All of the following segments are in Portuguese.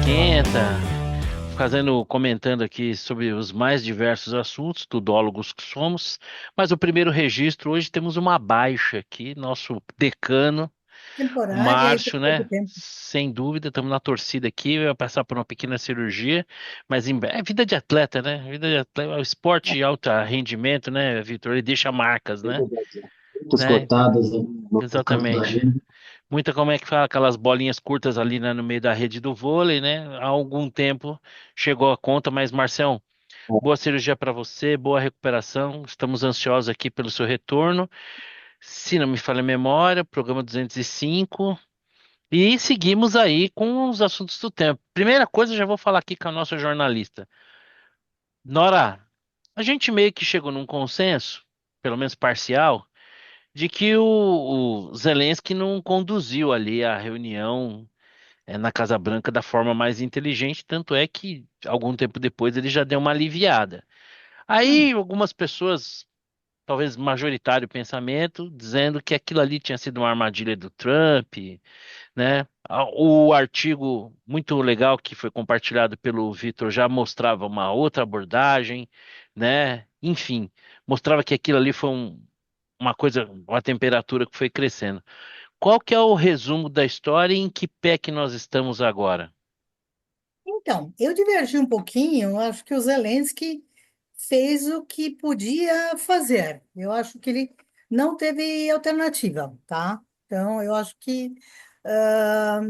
esquenta, comentando aqui sobre os mais diversos assuntos, tudólogos que somos. Mas o primeiro registro, hoje temos uma baixa aqui, nosso decano, o Temporária e por Márcio, pouco né? tempo. Sem dúvida, estamos na torcida aqui, vai passar por uma pequena cirurgia, mas é vida de atleta, né? Vida de atleta, o esporte de alto rendimento, né, Vitor? Ele deixa marcas, É né? verdade. Muitas Né? cortadas no canto da Exatamente. rede. Muita, como é que fala, aquelas bolinhas curtas ali, né, no meio da rede do vôlei, né? Há algum tempo chegou a conta, mas Marcião, boa cirurgia para você, boa recuperação. Estamos ansiosos aqui pelo seu retorno. Se não me falha a memória, programa 205. E seguimos aí com os assuntos do tempo. Primeira coisa, já vou falar aqui com a nossa jornalista. Nora, a gente meio que chegou num consenso, pelo menos parcial, de que o Zelensky não conduziu ali a reunião na Casa Branca da forma mais inteligente, tanto é que algum tempo depois ele já deu uma aliviada. Hum, Aí algumas pessoas, talvez majoritário pensamento, dizendo que aquilo ali tinha sido uma armadilha do Trump, né? O artigo muito legal que foi compartilhado pelo Vitor já mostrava uma outra abordagem, né? Enfim, mostrava que aquilo ali foi uma coisa, uma temperatura que foi crescendo. Qual que é o resumo da história e em que pé que nós estamos agora? Então, eu divergi um pouquinho. Eu acho que o Zelensky fez o que podia fazer. Eu acho que ele não teve alternativa, tá? Então, eu acho que, ah,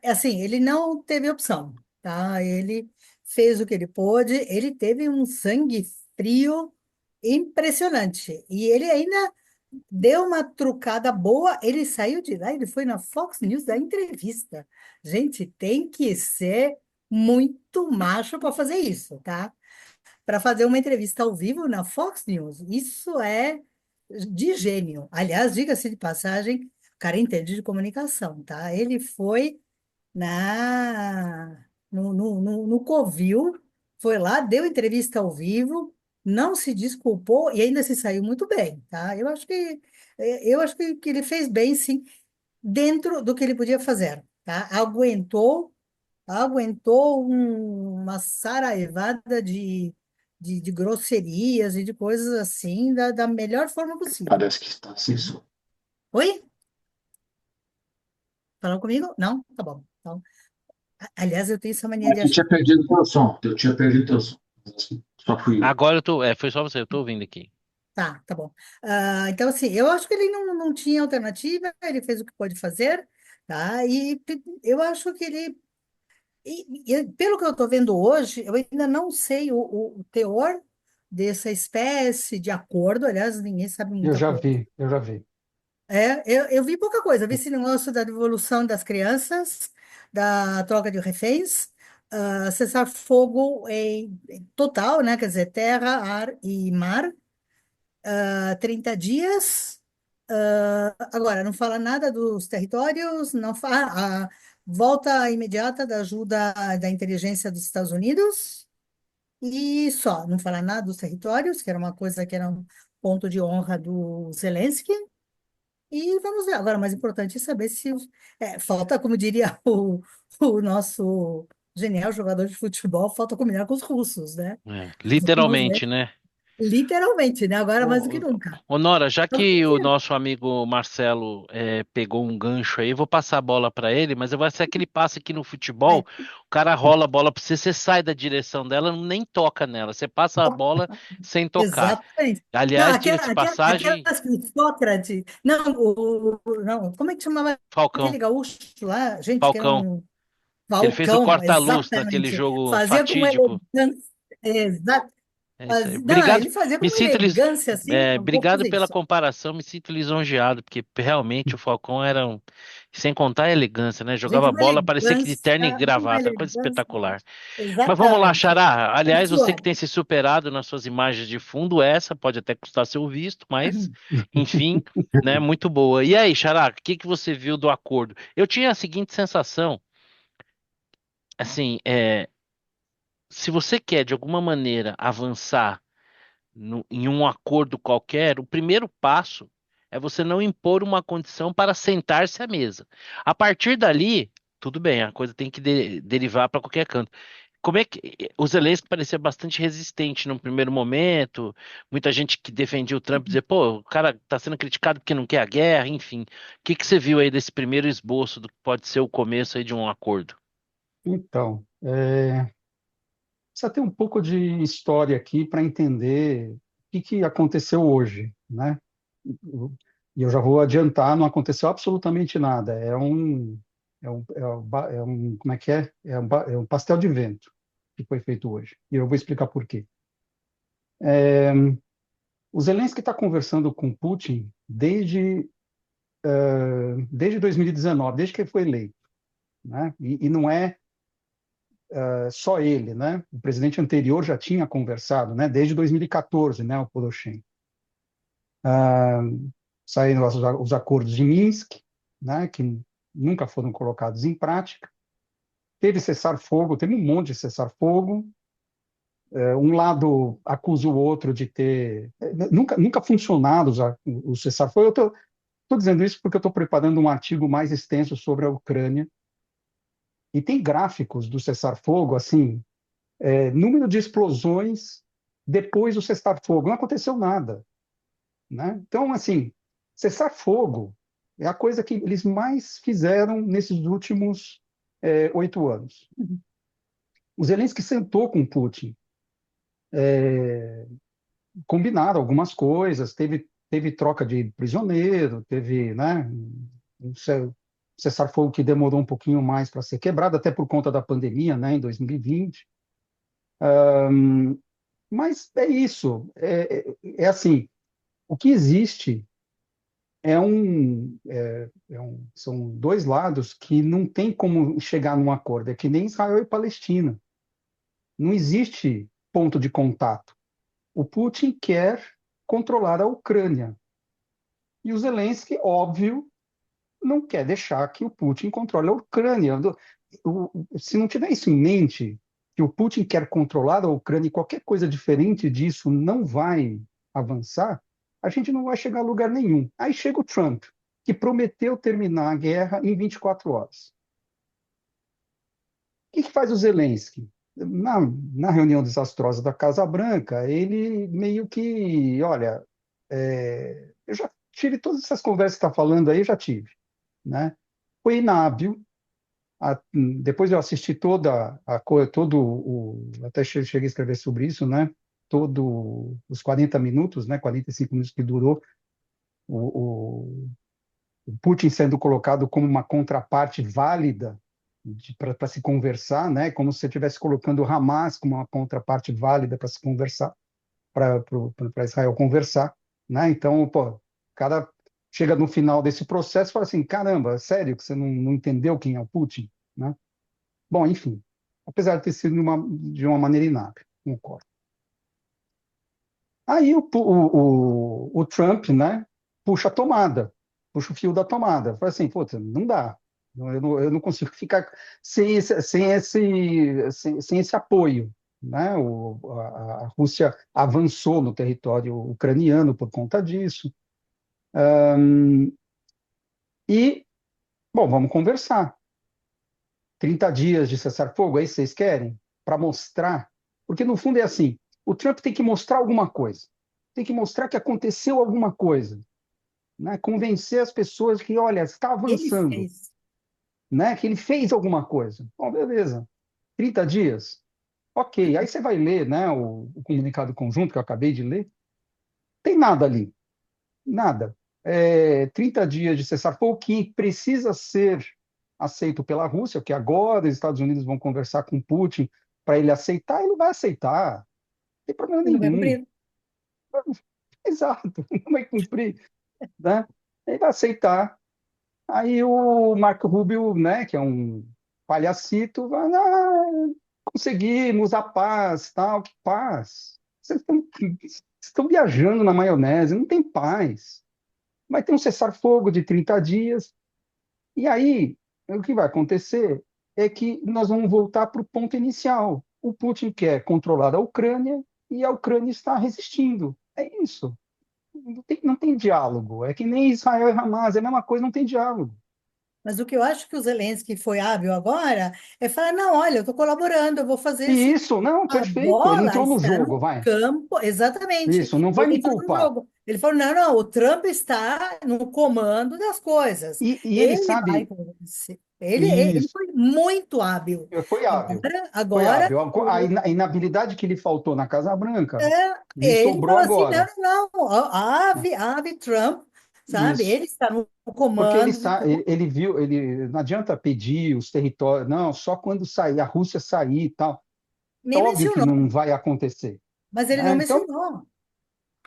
assim, ele não teve opção, tá? Ele fez o que ele pôde. Ele teve um sangue frio impressionante. E ele ainda deu uma trucada boa, ele saiu de lá, ele foi na Fox News dar entrevista. Gente, tem que ser muito macho para fazer isso, tá? Para fazer uma entrevista ao vivo na Fox News. Isso é de gênio. Aliás, diga-se de passagem, o cara entende de comunicação, tá? Ele foi no Covil, foi lá, deu entrevista ao vivo, não se desculpou e ainda se saiu muito bem, tá? Eu acho que ele fez bem, sim, dentro do que ele podia fazer, tá? Aguentou uma saraivada de grosserias e de coisas assim da melhor forma possível. Parece que está sem som. Oi? Falou comigo? Não? Tá bom. Então, aliás, eu tenho essa mania de Aqui achar. tinha perdido teu som. Eu tinha perdido teu som. Só fui eu. Agora eu tô. Foi só você, eu tô ouvindo aqui. Tá bom. Então, assim, eu acho que ele não tinha alternativa, ele fez o que pôde fazer, tá? Eu acho que ele. Pelo que eu estou vendo hoje, eu ainda não sei o teor dessa espécie de acordo, aliás, ninguém sabe Eu muita já coisa. vi, eu já vi. Eu vi pouca coisa, eu vi esse negócio da devolução das crianças, da troca de reféns, cessar-fogo total, né? Quer dizer, terra, ar e mar, 30 dias. Agora, não fala nada dos territórios, não fala a volta imediata da ajuda da inteligência dos Estados Unidos e só, não fala nada dos territórios, que era uma coisa que era um ponto de honra do Zelensky. E vamos ver. Agora, o mais importante é saber se. Falta, como diria o nosso genial jogador de futebol, falta combinar com os russos, né? Vamos Literalmente, ver. né? Literalmente, né? Agora mais do que Ô, nunca. Nora, já Torcer. que o nosso amigo Marcelo pegou um gancho aí, eu vou passar a bola para ele, mas vai ser aquele passe aqui no futebol, Vai. o cara rola a bola para você, você sai da direção dela, nem toca nela, você passa a bola sem tocar. Exatamente. Não, Aliás, diga-se de passagem, aquelas que Sócrates. Não, não, como é que chamava Falcão, aquele gaúcho lá? Gente, que era Falcão, um que ele fez o Falcão, corta-luz naquele exatamente. jogo Fazia com uma fatídico. elegância. É isso aí. Não, Obrigado, ele fazia com me uma sinto elegância assim, não vou obrigado fazer pela isso. comparação, me sinto lisonjeado, porque realmente o Falcão era sem contar a elegância, né? Jogava Gente, bola, parecia que de terno e uma gravata, coisa elegância. espetacular. Mas vamos lá, Exatamente. Xará. Aliás, você que Pessoal, tem se superado nas suas imagens de fundo, essa pode até custar seu visto, mas enfim, né? Muito boa. E aí, Xará, o que que você viu do acordo? Eu tinha a seguinte sensação, assim, se você quer de alguma maneira avançar em um acordo qualquer, o primeiro passo é você não impor uma condição para sentar-se à mesa. A partir dali, tudo bem, a coisa tem que derivar para qualquer canto. Como é que o Zelensky parecia bastante resistente no primeiro momento, muita gente que defendia o Trump dizia, pô, o cara está sendo criticado porque não quer a guerra, enfim. O que que você viu aí desse primeiro esboço do que pode ser o começo aí de um acordo? Então, precisa ter um pouco de história aqui para entender o que aconteceu hoje, né? E eu já vou adiantar, não aconteceu absolutamente nada. Como é que é? É um pastel de vento que foi feito hoje. E eu vou explicar por quê. O Zelensky está conversando com Putin desde 2019, desde que ele foi eleito, né? E não é só ele, né? O presidente anterior já tinha conversado, né? Desde 2014, né? O Poroshenko. Saíram os acordos de Minsk, né? Que nunca foram colocados em prática. Teve cessar-fogo, teve um monte de cessar-fogo. Um lado acusa o outro de ter nunca funcionado o cessar-fogo. Eu estou dizendo isso porque eu estou preparando um artigo mais extenso sobre a Ucrânia e tem gráficos do cessar-fogo, assim, número de explosões depois do cessar-fogo. Não aconteceu nada, né? Então, assim, cessar-fogo é a coisa que eles mais fizeram nesses últimos 8 anos. O Zelensky sentou com Putin, combinaram algumas coisas, teve troca de prisioneiro, teve, né, um cessar-fogo que demorou um pouquinho mais para ser quebrado, até por conta da pandemia, né, em 2020. Mas é isso, é assim, o que existe são dois lados que não tem como chegar num acordo, é que nem Israel e Palestina. Não existe ponto de contato. O Putin quer controlar a Ucrânia. E o Zelensky, óbvio, não quer deixar que o Putin controle a Ucrânia. Se não tiver isso em mente, que o Putin quer controlar a Ucrânia e qualquer coisa diferente disso não vai avançar, a gente não vai chegar a lugar nenhum. Aí chega o Trump, que prometeu terminar a guerra em 24 horas. O que faz o Zelensky? Na reunião desastrosa da Casa Branca, ele meio que, olha, eu já tive todas essas conversas que está falando aí, eu já tive, né? Foi inábil. Depois eu assisti toda a coisa, até cheguei a escrever sobre isso, né? Todo os 40 minutos, né? 45 minutos que durou o, o Putin sendo colocado como uma contraparte válida para se conversar, né? Como se você estivesse colocando o Hamas como uma contraparte válida para se conversar, para Israel conversar, né? Então, pô, o cara chega no final desse processo e fala assim, caramba, sério que você não entendeu quem é o Putin, né? Bom, enfim, apesar de ter sido de uma maneira inábil, concordo. Aí o Trump, né, puxa a tomada, puxa o fio da tomada. Fala assim, putz, não dá. Eu não consigo ficar sem esse apoio. Né? A Rússia avançou no território ucraniano por conta disso. E, bom, vamos conversar. 30 dias de cessar-fogo, é isso que vocês querem? Para mostrar. Porque, no fundo, é assim: o Trump tem que mostrar alguma coisa. Tem que mostrar que aconteceu alguma coisa. Né? Convencer as pessoas que, olha, está Ele avançando. fez. Né? Que ele fez alguma coisa. Bom, beleza. 30 dias. Ok. Aí você vai ler, né, o comunicado conjunto que eu acabei de ler. Tem nada ali. Nada. 30 dias de cessar-fogo que precisa ser aceito pela Rússia, que agora os Estados Unidos vão conversar com Putin para ele aceitar, ele vai aceitar. Não tem problema Ele não vai nenhum. cumprir. Exato, não vai cumprir, né? Ele vai aceitar. Aí o Marco Rubio, né, que é um palhacito, vai, conseguimos a paz, tal, que paz? Vocês estão viajando na maionese, não tem paz. Vai ter um cessar-fogo de 30 dias, e aí o que vai acontecer é que nós vamos voltar para o ponto inicial. O Putin quer controlar a Ucrânia e a Ucrânia está resistindo. É isso. Não tem diálogo. É que nem Israel e Hamas, é a mesma coisa, não tem diálogo. Mas o que eu acho que o Zelensky foi hábil agora é falar, não, olha, eu estou colaborando, eu vou fazer E isso. isso, não, A perfeito. Ele bola entrou no está jogo, no vai. campo, exatamente. Isso, não vai Ele me entrou no culpar. jogo. Ele falou: não, não, o Trump está no comando das coisas. E ele Ele vai. sabe, Ele isso, foi muito hábil. foi hábil. Foi Agora, hábil. A inabilidade que lhe faltou na Casa Branca lhe ele sobrou falou assim: não, agora. não, não, ave Trump, sabe? Isso. Ele está no Porque comando de tudo. ele viu, ele não adianta pedir os territórios, não, só quando sair, a Rússia sair e tal. É Nem óbvio que não mencionou, vai acontecer, mas ele não né? Então, mencionou.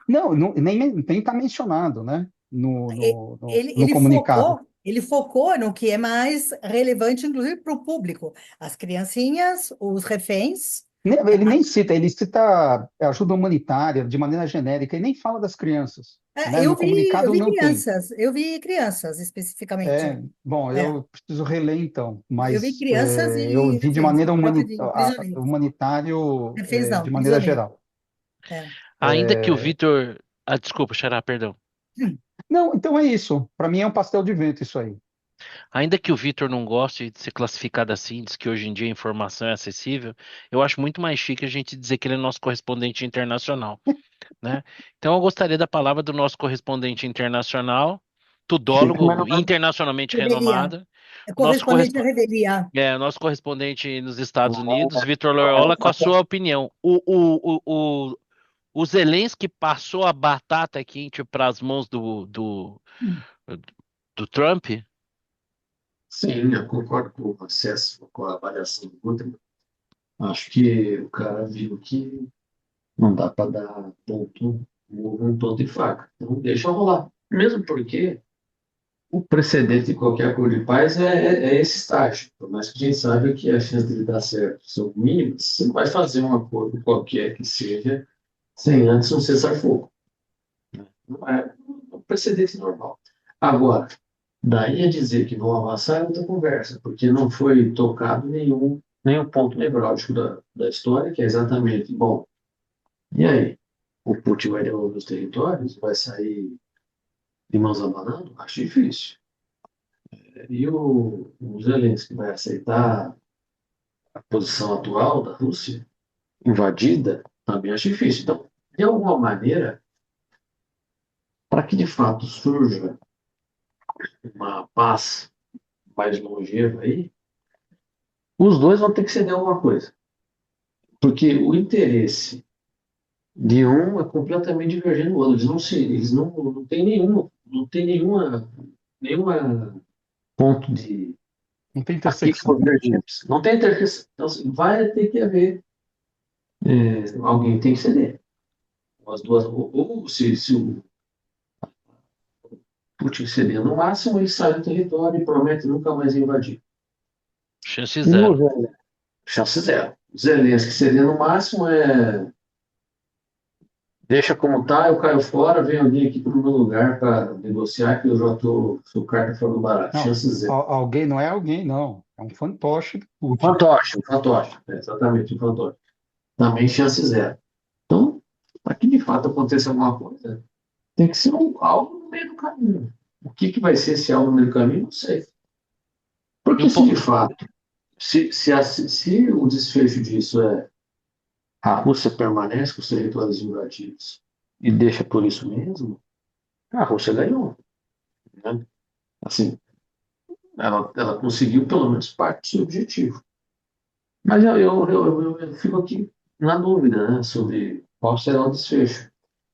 não, nem está mencionado, né? E- Ele, No ele comunicado. focou, ele focou no que é mais relevante, inclusive para o público. As criancinhas, os reféns. Ele nem cita, ele cita ajuda humanitária de maneira genérica e nem fala das crianças, né? No Eu comunicado vi não tem. crianças, eu vi crianças especificamente. Bom, É, eu preciso reler então, eu vi mas crianças eu e vi de reféns, maneira prisioneiros. humanitário, Reféns não, de maneira prisioneiros. geral. É. Ainda que o Vitor. Ah, desculpa, Xará, perdão. Não, então é isso. Para mim é um pastel de vento isso aí. Ainda que o Vitor não goste de ser classificado assim, diz que hoje em dia a informação é acessível, eu acho muito mais chique a gente dizer que ele é nosso correspondente internacional, né? Então eu gostaria da palavra do nosso correspondente internacional, Chique, mas não tudólogo é. internacionalmente Revelia. renomado, É o nosso, correspondente à revelia. nosso correspondente nos Estados Unidos, Não Vitor é. Loyola, com a sua opinião. O Zelensky passou a batata quente para as mãos do Trump? Sim, eu concordo com o acesso, com a avaliação do Guterres. Acho que o cara viu que não dá para dar um ponto de faca. Então deixa rolar. Mesmo porque o precedente de qualquer acordo de paz é esse estágio. Por mais que a gente saiba que as chances de dar certo são mínimas, você não vai fazer um acordo qualquer que seja sem antes um cessar-fogo. Não é um precedente normal. Agora, daí a dizer que vão avançar é outra conversa, porque não foi tocado nenhum ponto nevrálgico da história, que é exatamente, bom, e aí? O Putin vai devolver os territórios? Vai sair de mãos abanando? Acho difícil. E o Zelensky vai aceitar a posição atual da Rússia, invadida? Também acho difícil. Então, de alguma maneira, para que de fato surja uma paz mais longeva aí, os dois vão ter que ceder alguma coisa. Porque o interesse de um é completamente divergente do outro. Eles não têm nenhuma ponto de Não tem aqui intersecção. convergentes. Não tem interesse. Então, assim, vai ter que haver, alguém tem que ceder. As duas, ou se o Putin ceder no máximo, ele sai do território e promete nunca mais invadir. Chance E no zero. Zelensky, chance zero. Zelensky ceder no máximo deixa como tá, eu caio fora, vem alguém aqui para o meu lugar para negociar que eu já sou carta fora do baralho. Não, Chance zero. alguém não é alguém, não. É um fantoche do Putin. Um fantoche. Exatamente, um fantoche. Também chance zero. Então, para que de fato aconteça alguma coisa, tem que ser algo no meio do caminho. O que vai ser esse algo no meio do caminho, não sei. E um Porque se de po- fato, se o desfecho disso é a Rússia permanece com os territórios invadidos e deixa por isso mesmo, a Rússia ganhou. Né? Assim, ela conseguiu pelo menos parte do seu objetivo. Mas eu fico aqui na dúvida, né, sobre qual será o desfecho.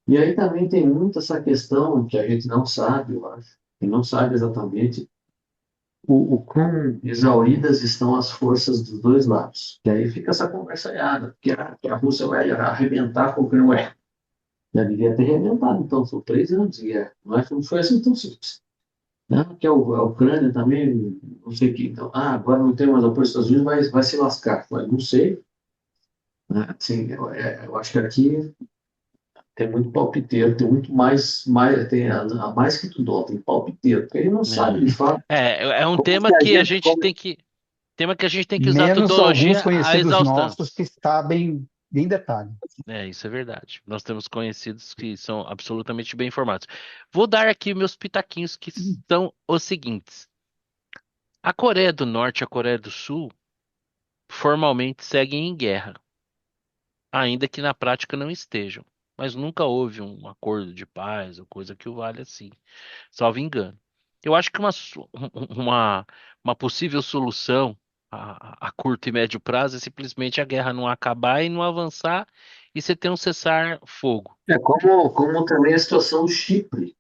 E aí também tem muito essa questão que a gente não sabe, eu acho, e não sabe exatamente o quão exauridas estão as forças dos dois lados. E aí fica essa conversa que a Rússia vai arrebentar com o Ucrânia. Ué, já devia ter arrebentado, então, são 3 anos de guerra. Não foi assim tão simples. Né? Que a Ucrânia também, não sei o que. Então, agora não tem mais apoio dos Estados Unidos, vai se lascar. Ué, não sei. Né? Assim, eu acho que aqui tem muito palpiteiro, tem muito tem a mais que tudo, tem palpiteiro, porque ele não sabe de fato é um como tema que a que a gente gente come. tem que usar a Menos alguns tecnologia a conhecidos exaustão. nossos que sabem em detalhe. É, isso é verdade. Nós temos conhecidos que são absolutamente bem informados. Vou dar aqui meus pitaquinhos que são os seguintes. A Coreia do Norte e a Coreia do Sul formalmente seguem em guerra, ainda que na prática não estejam. Mas nunca houve um acordo de paz ou coisa que o valha assim, salvo engano. Eu acho que uma, uma possível solução a curto e médio prazo é simplesmente a guerra não acabar e não avançar e você ter um cessar-fogo, É como também a situação do Chipre.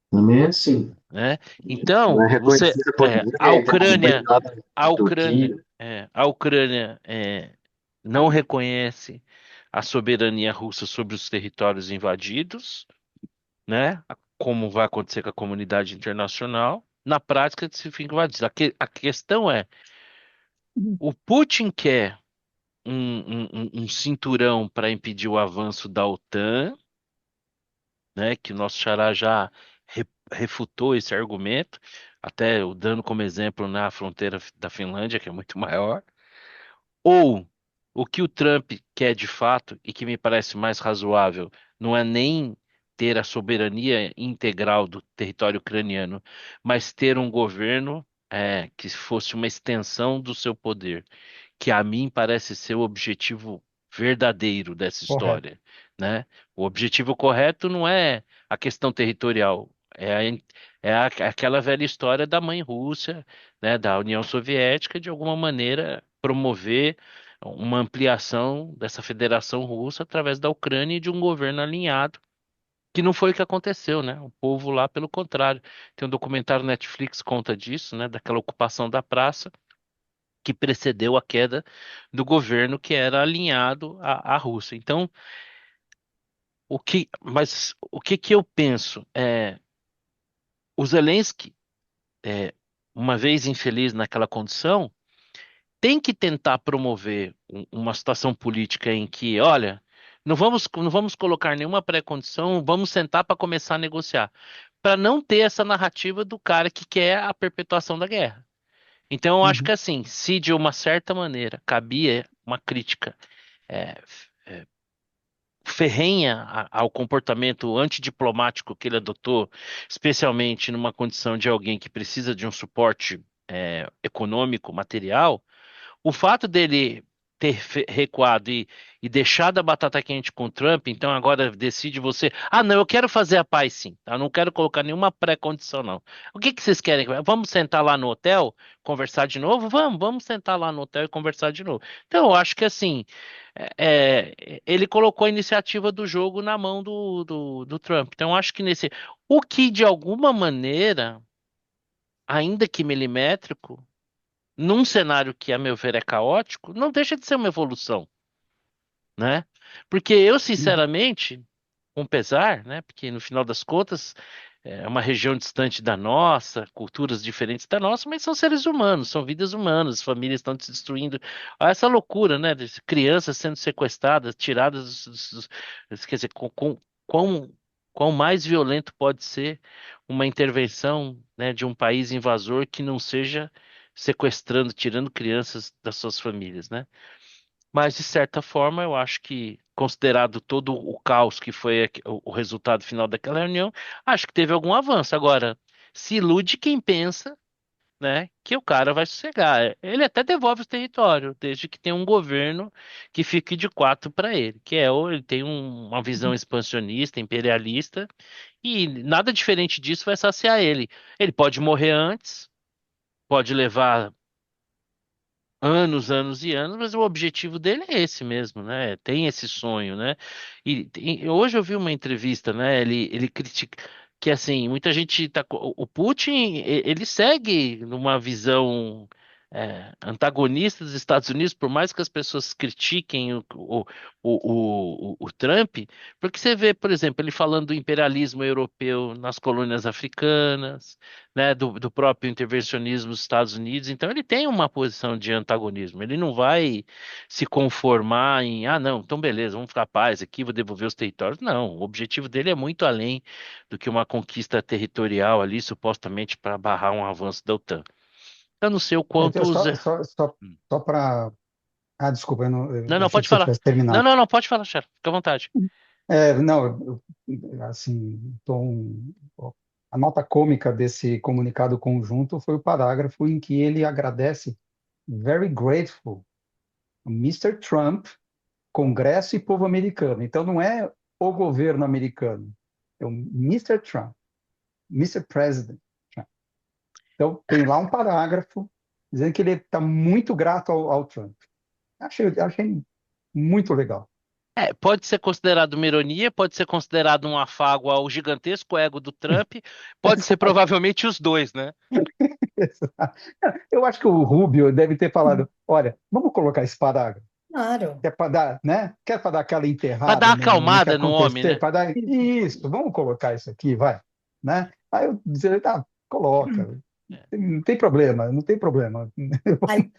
Também é assim. né? Não Então, é reconhecida por ninguém, está acompanhada A da Ucrânia, Turquia. a Ucrânia não reconhece a soberania russa sobre os territórios invadidos, né? Como vai acontecer com a comunidade internacional. Na prática, se fica invadido. A questão é, o Putin quer um cinturão para impedir o avanço da OTAN, né? Que o nosso xará já refutou esse argumento, até dando como exemplo na fronteira da Finlândia, que é muito maior. Ou o que o Trump quer de fato, e que me parece mais razoável, não é nem ter a soberania integral do território ucraniano, mas ter um governo que fosse uma extensão do seu poder, que a mim parece ser o objetivo verdadeiro dessa Correto. história, né? O objetivo correto não é a questão territorial, aquela velha história da mãe Rússia, né, da União Soviética, de alguma maneira promover uma ampliação dessa Federação Russa através da Ucrânia e de um governo alinhado, que não foi o que aconteceu, né? O povo lá, pelo contrário, tem um documentário Netflix que conta disso, né, daquela ocupação da praça que precedeu a queda do governo que era alinhado à Rússia. Então, mas o que que eu penso é o Zelensky, é, uma vez infeliz naquela condição, tem que tentar promover uma situação política em que, olha, não vamos colocar nenhuma pré-condição, vamos sentar para começar a negociar, para não ter essa narrativa do cara que quer a perpetuação da guerra. Então, eu acho que Uhum. assim, se de uma certa maneira cabia uma crítica é, ferrenha ao comportamento antidiplomático que ele adotou, especialmente numa condição de alguém que precisa de um suporte econômico, material, o fato dele ter recuado e deixado a batata quente com o Trump, então agora decide você, ah, não, eu quero fazer a paz sim, tá? Eu não quero colocar nenhuma pré-condição, não. O que que vocês querem? Vamos sentar lá no hotel, conversar de novo? Vamos sentar lá no hotel e conversar de novo. Então, eu acho que assim, ele colocou a iniciativa do jogo na mão do Trump. Então, eu acho que o que de alguma maneira, ainda que milimétrico, num cenário que, a meu ver, é caótico, não deixa de ser uma evolução, né? Porque eu, Uhum. sinceramente, com pesar, né? Porque no final das contas é uma região distante da nossa, culturas diferentes da nossa, mas são seres humanos, são vidas humanas, famílias estão se destruindo. Olha essa loucura, né? De crianças sendo sequestradas, tiradas quer dizer, quão mais violento pode ser uma intervenção, né, de um país invasor que não seja sequestrando, tirando crianças das suas famílias, né? Mas, de certa forma, eu acho que, considerado todo o caos que foi o resultado final daquela reunião, acho que teve algum avanço. Agora, se ilude quem pensa, né, que o cara vai sossegar. Ele até devolve o território, desde que tenha um governo que fique de quatro para ele, ou ele tem uma visão expansionista, imperialista, e nada diferente disso vai saciar ele. Ele pode morrer antes, pode levar anos e anos, mas o objetivo dele é esse mesmo, né? Tem esse sonho, né? Hoje eu vi uma entrevista, né? Ele critica que assim, muita gente tá o Putin, ele segue numa visão antagonista dos Estados Unidos, por mais que as pessoas critiquem o Trump, porque você vê, por exemplo, ele falando do imperialismo europeu nas colônias africanas, né, do próprio intervencionismo dos Estados Unidos. Então ele tem uma posição de antagonismo. Ele não vai se conformar em, ah, não, então beleza, vamos ficar paz aqui, vou devolver os territórios. Não, o objetivo dele é muito além do que uma conquista territorial ali, supostamente para barrar um avanço da OTAN. Eu não sei o quanto Então, os... só para. Ah, desculpa, Não, eu não, achei pode que você falar. tivesse terminado. Não, pode falar, Xara, fica à vontade. Não, assim, tom. A nota cômica desse comunicado conjunto foi o parágrafo em que ele agradece very grateful, Mr. Trump, Congresso e povo americano. Então não é o governo americano, é o Mr. Trump, Mr. President Trump. Então tem lá um parágrafo dizendo que ele está muito grato ao Trump. Achei muito legal. Pode ser considerado uma ironia, pode ser considerado um afago ao gigantesco ego do Trump, pode ser provavelmente os dois, né? Eu acho que o Rubio deve ter falado: olha, vamos colocar esse parágrafo. Claro. Que é para dar, né? Que é para dar aquela Para dar enterrada uma no que acalmada no homem, aconteceu, né? para dar isso, vamos colocar isso aqui, vai, né? Aí eu dizia, tá, coloca, É. não tem problema, não tem problema. Aí,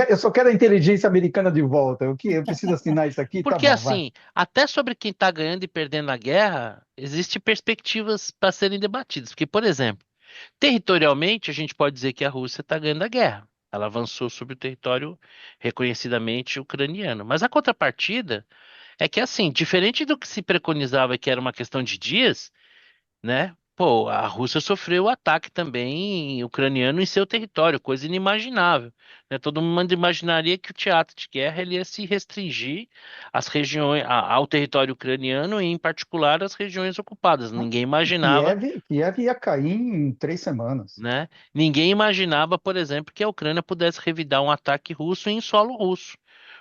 Eu só quero a inteligência americana de volta. O que eu preciso assinar isso aqui, tá Porque bom, vai. assim, até sobre quem está ganhando e perdendo a guerra, existem perspectivas para serem debatidas. Porque, por exemplo, territorialmente, a gente pode dizer que a Rússia está ganhando a guerra. Ela avançou sobre o território reconhecidamente ucraniano. Mas a contrapartida é que, assim, diferente do que se preconizava que era uma questão de dias, né? Pô, a Rússia sofreu ataque também ucraniano em seu território, coisa inimaginável, né? Todo mundo imaginaria que o teatro de guerra ele ia se restringir às regiões, ao território ucraniano e, em particular, às regiões ocupadas. Ninguém imaginava, Kiev ia cair em 3 semanas. né? Ninguém imaginava, por exemplo, que a Ucrânia pudesse revidar um ataque russo em solo russo,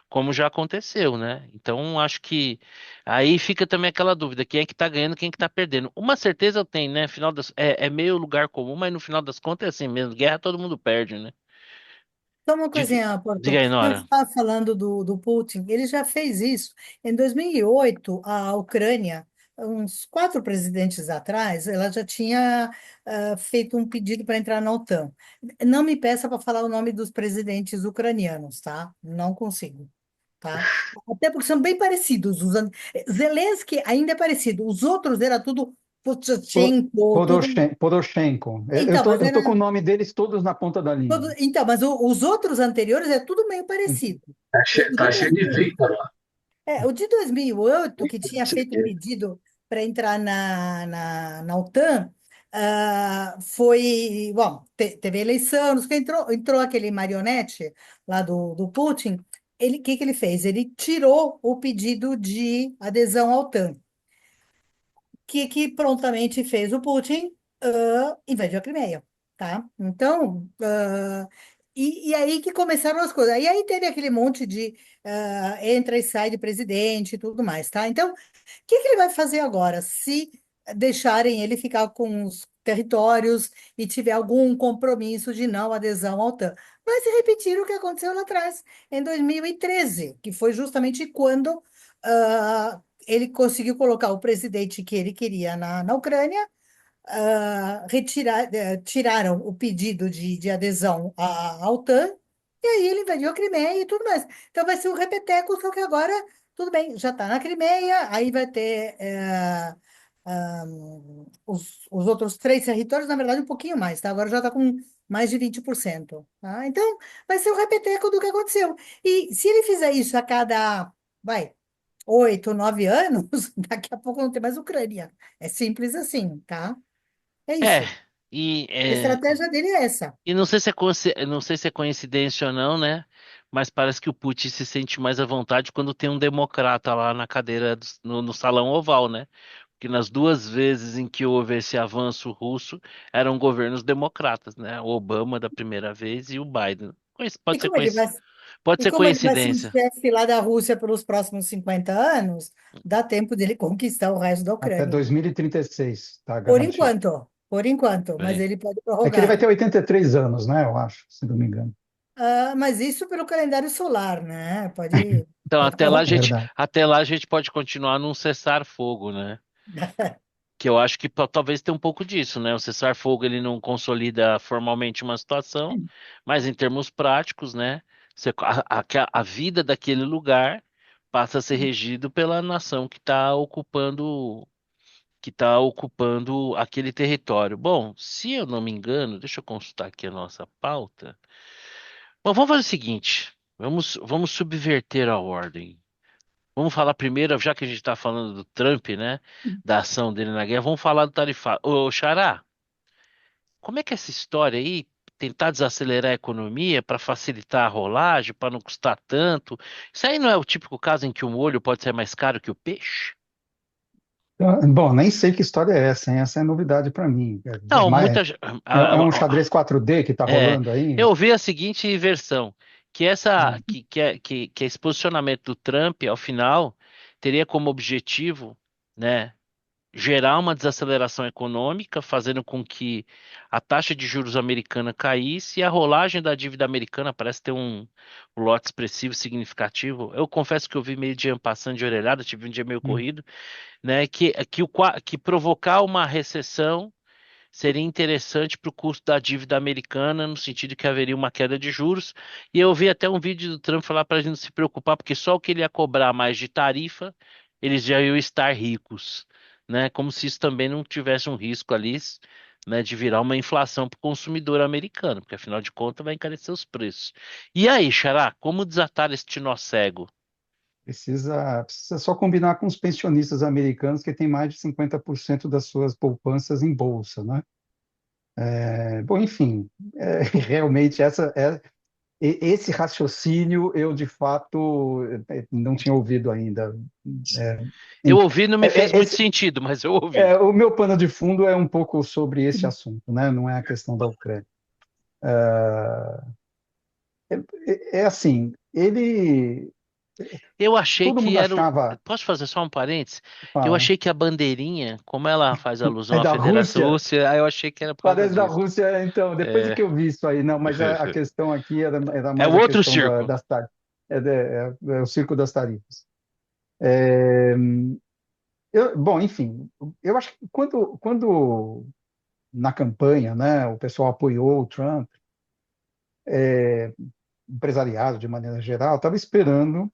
como já aconteceu, né? Então, acho que aí fica também aquela dúvida, quem é que tá ganhando, quem é que tá perdendo. Uma certeza eu tenho, né? É meio lugar comum, mas no final das contas é assim mesmo, guerra todo mundo perde, né? só uma Diga, coisinha, Porto. diga aí, Não, Nora. você estava falando do Putin, ele já fez isso. Em 2008, a Ucrânia, uns 4 presidentes atrás, ela já tinha feito um pedido para entrar na OTAN. Não me peça para falar o nome dos presidentes ucranianos, tá? Não consigo, tá? Até porque são bem parecidos. Zelensky ainda é parecido. Os outros era tudo Po- Poroshenko, tudo. Poroshenko. Então, mas Eu tô com o era. nome deles todos na ponta da língua. Então, mas os outros anteriores é tudo meio parecido. O Tá de cheio de 2000, Victor lá. o de 2008, que tinha feito pedido para entrar na OTAN, foi, bom, teve eleição, não sei o que, entrou aquele marionete lá do Putin, o que ele fez? Ele tirou o pedido de adesão à OTAN. Que prontamente fez o Putin? Invadiu a Crimeia, tá? Então, e aí que começaram as coisas. E aí teve aquele monte de entra e sai de presidente e tudo mais, tá? Então, o que ele vai fazer agora? Se deixarem ele ficar com os territórios e tiver algum compromisso de não adesão à OTAN? Vai se repetir o que aconteceu lá atrás, em 2013, que foi justamente quando ele conseguiu colocar o presidente que ele queria na Ucrânia, tiraram o pedido de adesão à OTAN, e aí ele invadiu a Crimeia e tudo mais. Então vai ser um repeteco, só que agora, tudo bem, já está na Crimeia, aí vai ter os outros 3 territórios, na verdade, um pouquinho mais, tá? Agora já está com mais de 20%, tá? Então, vai ser um repeteco do que aconteceu. E se ele fizer isso a cada, vai, 8, 9 anos, daqui a pouco não tem mais Ucrânia. É simples assim, tá? É É, isso. e, A é, estratégia dele é essa. e não sei se é coincidência ou não, né? Mas parece que o Putin se sente mais à vontade quando tem um democrata lá na cadeira, no salão oval, né? Que nas duas vezes em que houve esse avanço russo eram governos democratas, né? O Obama da primeira vez e o Biden. E como ele vai, Pode ser como ele vai ser o coincidência. chefe lá da Rússia pelos próximos 50 anos, dá tempo dele conquistar o resto da Até Ucrânia. 2036, tá garantido. Por enquanto, mas Né? ele pode É que ele vai prorrogar. ter 83 anos, né? Eu acho, se não me engano. Mas isso pelo calendário solar, né? Então Pode É prorrogar. verdade. até lá a gente pode continuar num cessar-fogo, né? Que eu acho que talvez tenha um pouco disso, né? O cessar-fogo ele não consolida formalmente uma situação, mas em termos práticos, né? A vida daquele lugar passa a ser regido pela nação que está ocupando aquele território. Bom, se eu não me engano, deixa eu consultar aqui a nossa pauta. Bom, vamos fazer o seguinte, vamos subverter a ordem. Vamos falar primeiro, já que a gente está falando do Trump, né? Da ação dele na guerra, vamos falar do tarifário. Ô, Xará, como é que é essa história aí? Tentar desacelerar a economia para facilitar a rolagem, para não custar tanto. Isso aí não é o típico caso em que o molho pode ser mais caro que o peixe? Bom, nem sei que história é essa, hein? Essa é novidade para mim. Não, muita. É um xadrez 4D que está É, rolando aí? eu vi a seguinte versão, que esse posicionamento do Trump, ao final, teria como objetivo, né, gerar uma desaceleração econômica, fazendo com que a taxa de juros americana caísse e a rolagem da dívida americana parece ter um lote expressivo significativo. Eu confesso que eu vi meio dia passando de orelhada, tive um dia meio Hum. corrido, né, que provocar uma recessão seria interessante para o custo da dívida americana, no sentido que haveria uma queda de juros. E eu vi até um vídeo do Trump falar para a gente não se preocupar, porque só o que ele ia cobrar mais de tarifa, eles já iam estar ricos, né? Como se isso também não tivesse um risco ali, né, de virar uma inflação para o consumidor americano, porque afinal de contas vai encarecer os preços. E aí, Xará, como desatar este nó cego? Precisa só combinar com os pensionistas americanos que têm mais de 50% das suas poupanças em bolsa, né? Bom, enfim, realmente esse raciocínio eu de fato não tinha ouvido ainda. É, Eu em- ouvi, não me fez muito esse, sentido, mas eu ouvi. o meu pano de fundo é um pouco sobre esse assunto, né? Não é a questão da Ucrânia. É assim, Eu achei todo que mundo era o. achava, Posso fazer só um parênteses? Eu fala, achei que a bandeirinha, como ela faz alusão é à da Federação Rússia. Russa, aí eu achei que era por causa Parece da disso. Rússia, então, depois É, que eu vi isso aí, não, mas a questão aqui era é o mais a outro questão circo. das tarifas, é o circo das tarifas. Bom, enfim, eu acho que quando na campanha, né, o pessoal apoiou o Trump, o empresariado de maneira geral, estava esperando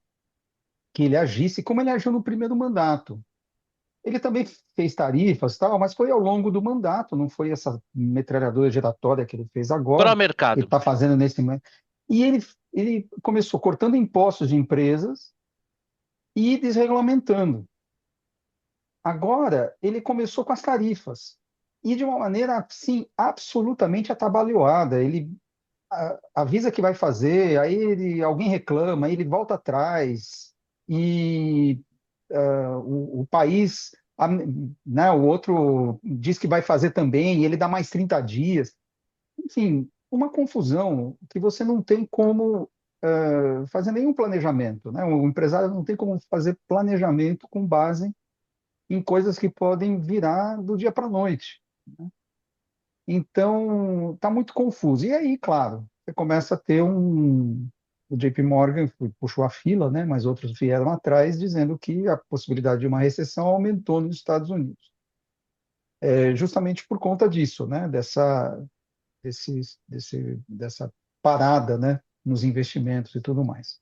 que ele agisse como ele agiu no primeiro mandato. Ele também fez tarifas, tal, mas foi ao longo do mandato, não foi essa metralhadora giratória que ele fez agora, que ele Pró-mercado. está fazendo nesse momento. E ele começou cortando impostos de empresas e desregulamentando. Agora, ele começou com as tarifas. E de uma maneira, assim, absolutamente atabalhoada. Ele avisa que vai fazer, alguém reclama, aí ele volta atrás. E o país, né, o outro diz que vai fazer também, e ele dá mais 30 dias. Enfim, uma confusão que você não tem como fazer nenhum planejamento, né? O empresário não tem como fazer planejamento com base em coisas que podem virar do dia para a noite. Então, está muito confuso. E aí, claro, você começa a ter um. O JP Morgan puxou a fila, né? Mas outros vieram atrás, dizendo que a possibilidade de uma recessão aumentou nos Estados Unidos. Justamente por conta disso, né? Dessa parada, né? Nos investimentos e tudo mais.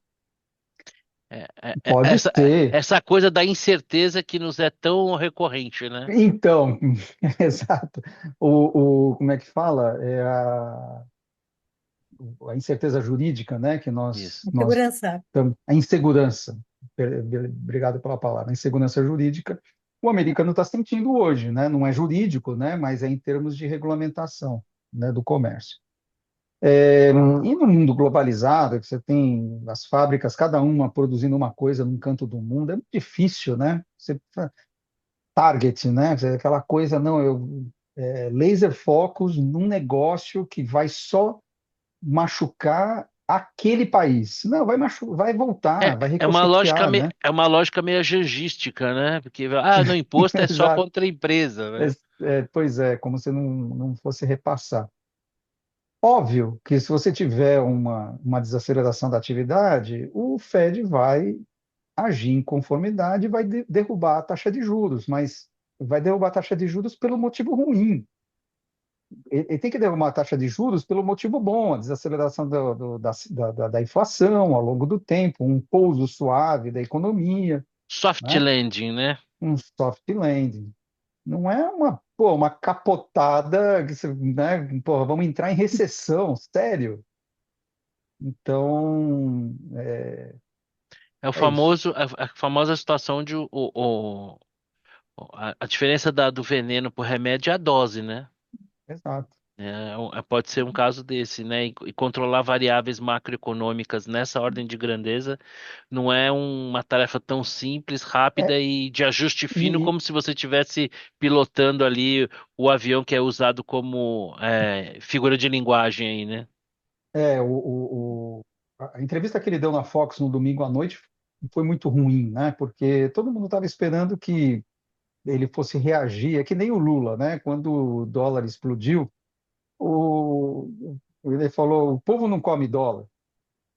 Pode Essa, ser. essa coisa da incerteza que nos é tão recorrente, né? Então, exato. Como é que fala? A incerteza jurídica, né? Que Isso. nós Segurança. a insegurança, obrigado pela palavra, a insegurança jurídica, o americano está sentindo hoje, né? Não é jurídico, né? Mas é em termos de regulamentação, né? Do comércio. E no mundo globalizado, que você tem as fábricas, cada uma produzindo uma coisa num canto do mundo, é muito difícil, né? Target, né? Aquela coisa, não, laser focus num negócio que vai só machucar aquele país. Não, vai voltar, vai ricochetear, né? É uma lógica meio agengística, né? Porque, no imposto é só Exato. contra a empresa, né? Pois é, como se não fosse repassar. Óbvio que se você tiver uma desaceleração da atividade, o Fed vai agir em conformidade e vai derrubar a taxa de juros, mas vai derrubar a taxa de juros pelo motivo ruim. Ele tem que derrubar a taxa de juros pelo motivo bom, a desaceleração da inflação ao longo do tempo, um pouso suave da economia, Soft né? landing, né? Um soft landing. Não é uma capotada, né? Pô, vamos entrar em recessão, sério. Então, É o é isso. famoso, a famosa situação onde a diferença do veneno pro remédio é a dose, né? Exato. Pode ser um caso desse, né? E controlar variáveis macroeconômicas nessa ordem de grandeza não é uma tarefa tão simples, É, rápida e de ajuste fino e, como se você estivesse pilotando ali o avião que é usado como figura de linguagem aí, né? É, a entrevista que ele deu na Fox no domingo à noite foi muito ruim, né? Porque todo mundo estava esperando que ele fosse reagir, é que nem o Lula, né? Quando o dólar explodiu, ele falou: o povo não come dólar,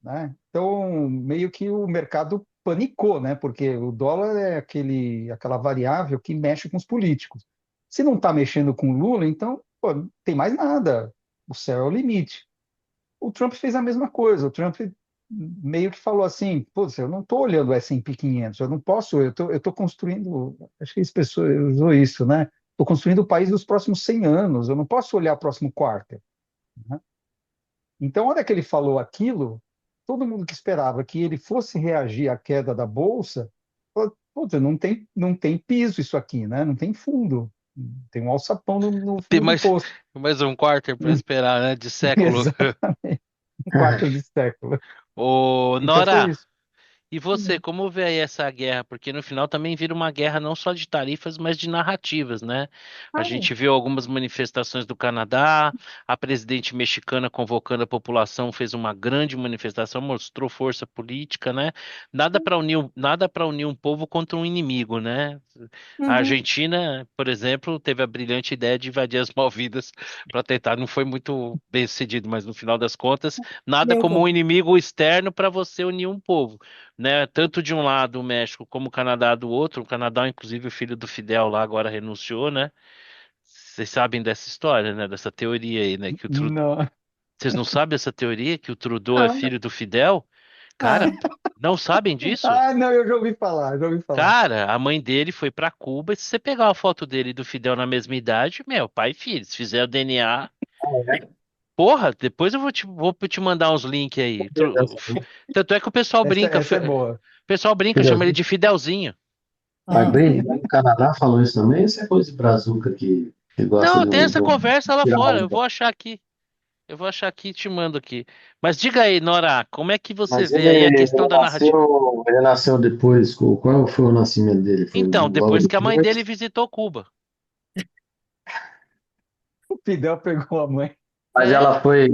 né? Então, meio que o mercado panicou, né? Porque o dólar é aquela variável que mexe com os políticos. Se não está mexendo com o Lula, então, pô, não tem mais nada. O céu é o limite. O Trump fez a mesma coisa. O Trump meio que falou assim: putz, eu não estou olhando o S&P 500, eu não posso, eu tô construindo, acho que as pessoas usou isso, né? Estou construindo o país dos próximos 100 anos, eu não posso olhar o próximo quarto, né? Então, a hora que ele falou aquilo, todo mundo que esperava que ele fosse reagir à queda da bolsa, falou: putz, não tem piso isso aqui, né? Não tem fundo, tem um alçapão no Tem fundo do poço. mais um quarter para esperar, né? De século. Exatamente, um quarto de século. Ô, Então foi Nora, isso. e você, como vê aí essa guerra? Porque no final também vira uma guerra não só de tarifas, mas de narrativas, né? A Ah, gente viu algumas manifestações do Canadá, a presidente mexicana convocando a população fez uma grande manifestação, mostrou força política, né? Nada para unir um povo contra um inimigo, né? A Uhum. Argentina, por exemplo, teve a brilhante ideia de invadir as Malvinas para tentar, não foi muito bem sucedido, mas no final das contas, nada Meu como um conta. inimigo externo para você unir um povo, né? Tanto de um lado o México como o Canadá do outro. O Canadá, inclusive, o filho do Fidel lá agora renunciou, né? Vocês sabem dessa história, né? Dessa teoria aí, né? não, Vocês não sabem essa teoria que o Trudeau é não. filho do Fidel? Cara, Ah, não sabem disso? Ah, não, eu já ouvi falar, já ouvi falar. Cara, a mãe dele foi pra Cuba e se você pegar a foto dele e do Fidel na mesma idade, meu, pai e filho, se fizer o DNA, porra, depois eu vou te mandar uns links aí. Tanto é que o pessoal Essa, brinca, essa é boa. chama ele de Fidelzinho. Mas ah. bem, no Canadá falou isso também, isso é coisa de brazuca que gosta Não, de tem essa um conversa lá tirar fora. Eu onda. vou achar aqui. Eu vou achar aqui e te mando aqui. Mas diga aí, Nora, como é que você Mas vê aí a ele questão da narrativa? nasceu depois. Qual foi o nascimento dele? Foi Então, logo depois que a mãe depois? dele visitou Cuba. O Fidel pegou a mãe. Mas É, ela foi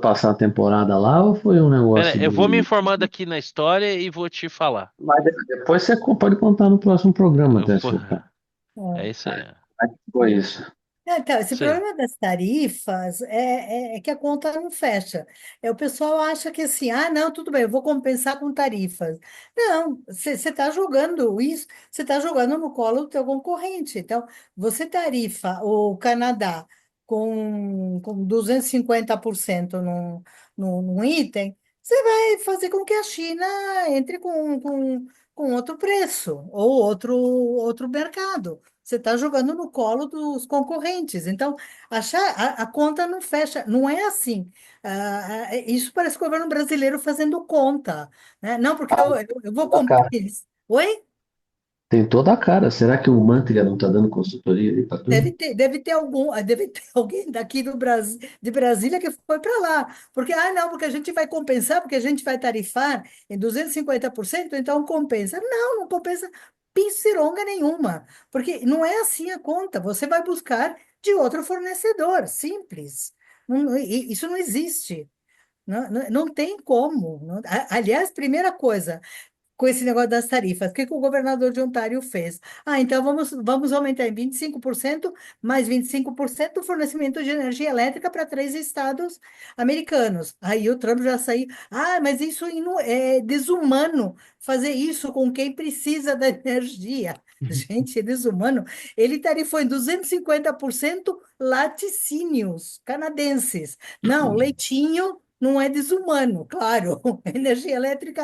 passar a temporada lá ou foi um pera, negócio eu vou me de. informando aqui na história e vou te falar. Mas depois você pode contar no próximo programa, Eu até vou- se for. É isso aí. Como é que foi isso? Então, esse Isso aí. problema das tarifas é que a conta não fecha. O pessoal acha que assim, ah, não, tudo bem, eu vou compensar com tarifas. Não, você está jogando isso, você está jogando no colo do teu concorrente. Então, você tarifa o Canadá com 250% num item, você vai fazer com que a China entre com outro preço ou outro mercado. Você está jogando no colo dos concorrentes. Então, a conta não fecha. Não é assim. Isso parece o governo brasileiro fazendo conta, né? Não, porque eu vou Toda a comprar cara. eles. Oi? Tem toda a cara. Será que o Manteiga não está dando consultoria ali para tudo? Deve ter alguém daqui do Brasil, de Brasília que foi para lá. Porque, não, porque a gente vai compensar, porque a gente vai tarifar em 250%, então compensa. Não, não compensa pincironga nenhuma. Porque não é assim a conta. Você vai buscar de outro fornecedor, simples. Isso não existe. Não, não, não tem como. Aliás, primeira coisa com esse negócio das tarifas. O que que o governador de Ontário fez? Então vamos aumentar em 25%, mais 25% do fornecimento de energia elétrica para 3 estados americanos. Aí o Trump já saiu. Mas isso é desumano fazer isso com quem precisa da energia. Gente, é desumano. Ele tarifou em 250% laticínios canadenses. Não, leitinho não é desumano, claro. Energia elétrica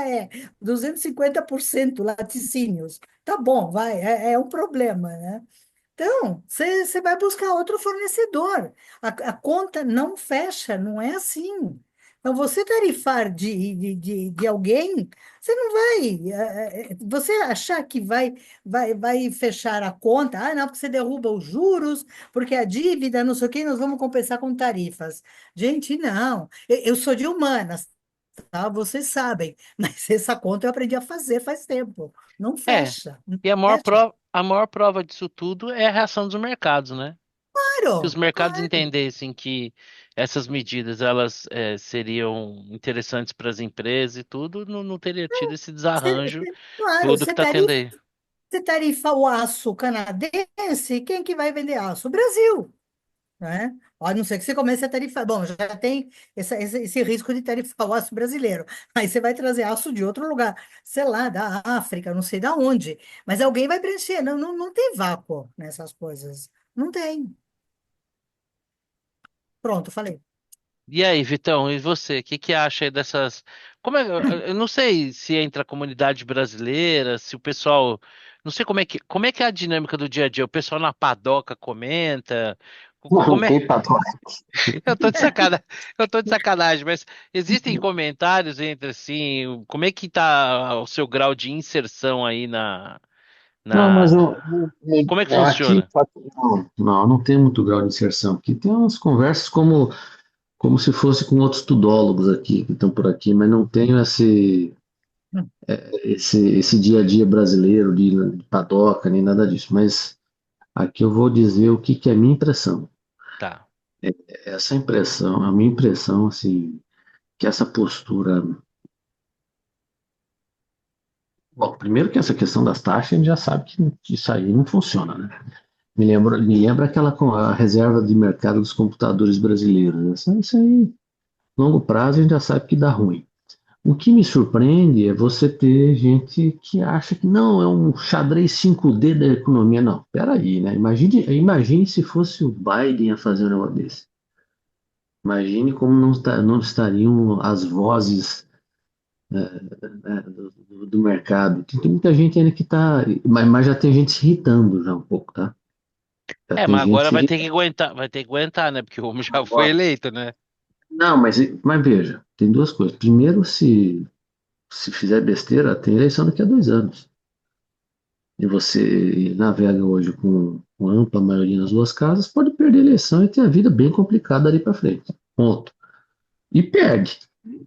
250% laticínios. Tá bom, vai, é um problema, né? Então, você vai buscar outro fornecedor. A conta não fecha, não é assim. Então, você tarifar de alguém, você não vai. Você achar que vai fechar a conta, não, porque você derruba os juros, porque a dívida, não sei o quê, nós vamos compensar com tarifas. Gente, não. Eu sou de humanas, tá? Vocês sabem, mas essa conta eu aprendi a fazer faz tempo. Não É, fecha, não e fecha. a maior prova disso tudo é a reação dos mercados, né? Se os Claro, mercados claro. entendessem que essas medidas elas seriam interessantes para as empresas e tudo, não teria tido esse desarranjo Claro, todo que está tendo aí. você tarifa o aço canadense, quem que vai vender aço? O Brasil, né? A não ser que você comece a tarifar. Bom, já tem esse risco de tarifar o aço brasileiro. Aí você vai trazer aço de outro lugar, sei lá, da África, não sei da onde. Mas alguém vai preencher. Não tem vácuo nessas coisas. Não tem. Pronto, falei. E aí, Vitão, e você? O que que acha aí dessas? Como é, eu não sei se entra a comunidade brasileira, se o pessoal, não sei como é que é a dinâmica do dia a dia. O pessoal na padoca comenta, Não como é? tem patrão. Eu tô de sacanagem, eu tô de sacanagem, mas existem comentários entre assim, como é que tá o seu grau de inserção aí Não, mas na, como é que aqui funciona? não tem muito grau de inserção. Aqui tem umas conversas como se fosse com outros tudólogos aqui que estão por aqui, mas não tenho esse dia a dia brasileiro de padoca nem nada disso. Mas aqui eu vou dizer o que é a minha impressão. Tá. Essa impressão, a minha impressão, assim, que essa postura. Bom, primeiro que essa questão das taxas, a gente já sabe que isso aí não funciona, né? Me lembra aquela com a reserva de mercado dos computadores brasileiros, né? Isso aí, longo prazo, a gente já sabe que dá ruim. O que me surpreende é você ter gente que acha que não, é um xadrez 5D da economia. Não, peraí, né? Imagine se fosse o Biden a fazer um negócio desse. Imagine como não estariam as vozes, né, do mercado. Tem muita gente ainda que está. Mas já tem gente se irritando já um pouco, tá? Já É, tem mas gente agora se irritando. vai ter que aguentar, né? Porque o homem já foi Agora, eleito, né? não, mas veja, tem duas coisas. Primeiro, se fizer besteira, tem eleição daqui a 2 anos. E você navega hoje com ampla maioria nas duas casas, pode perder a eleição e ter a vida bem complicada ali para frente. Ponto. E perde.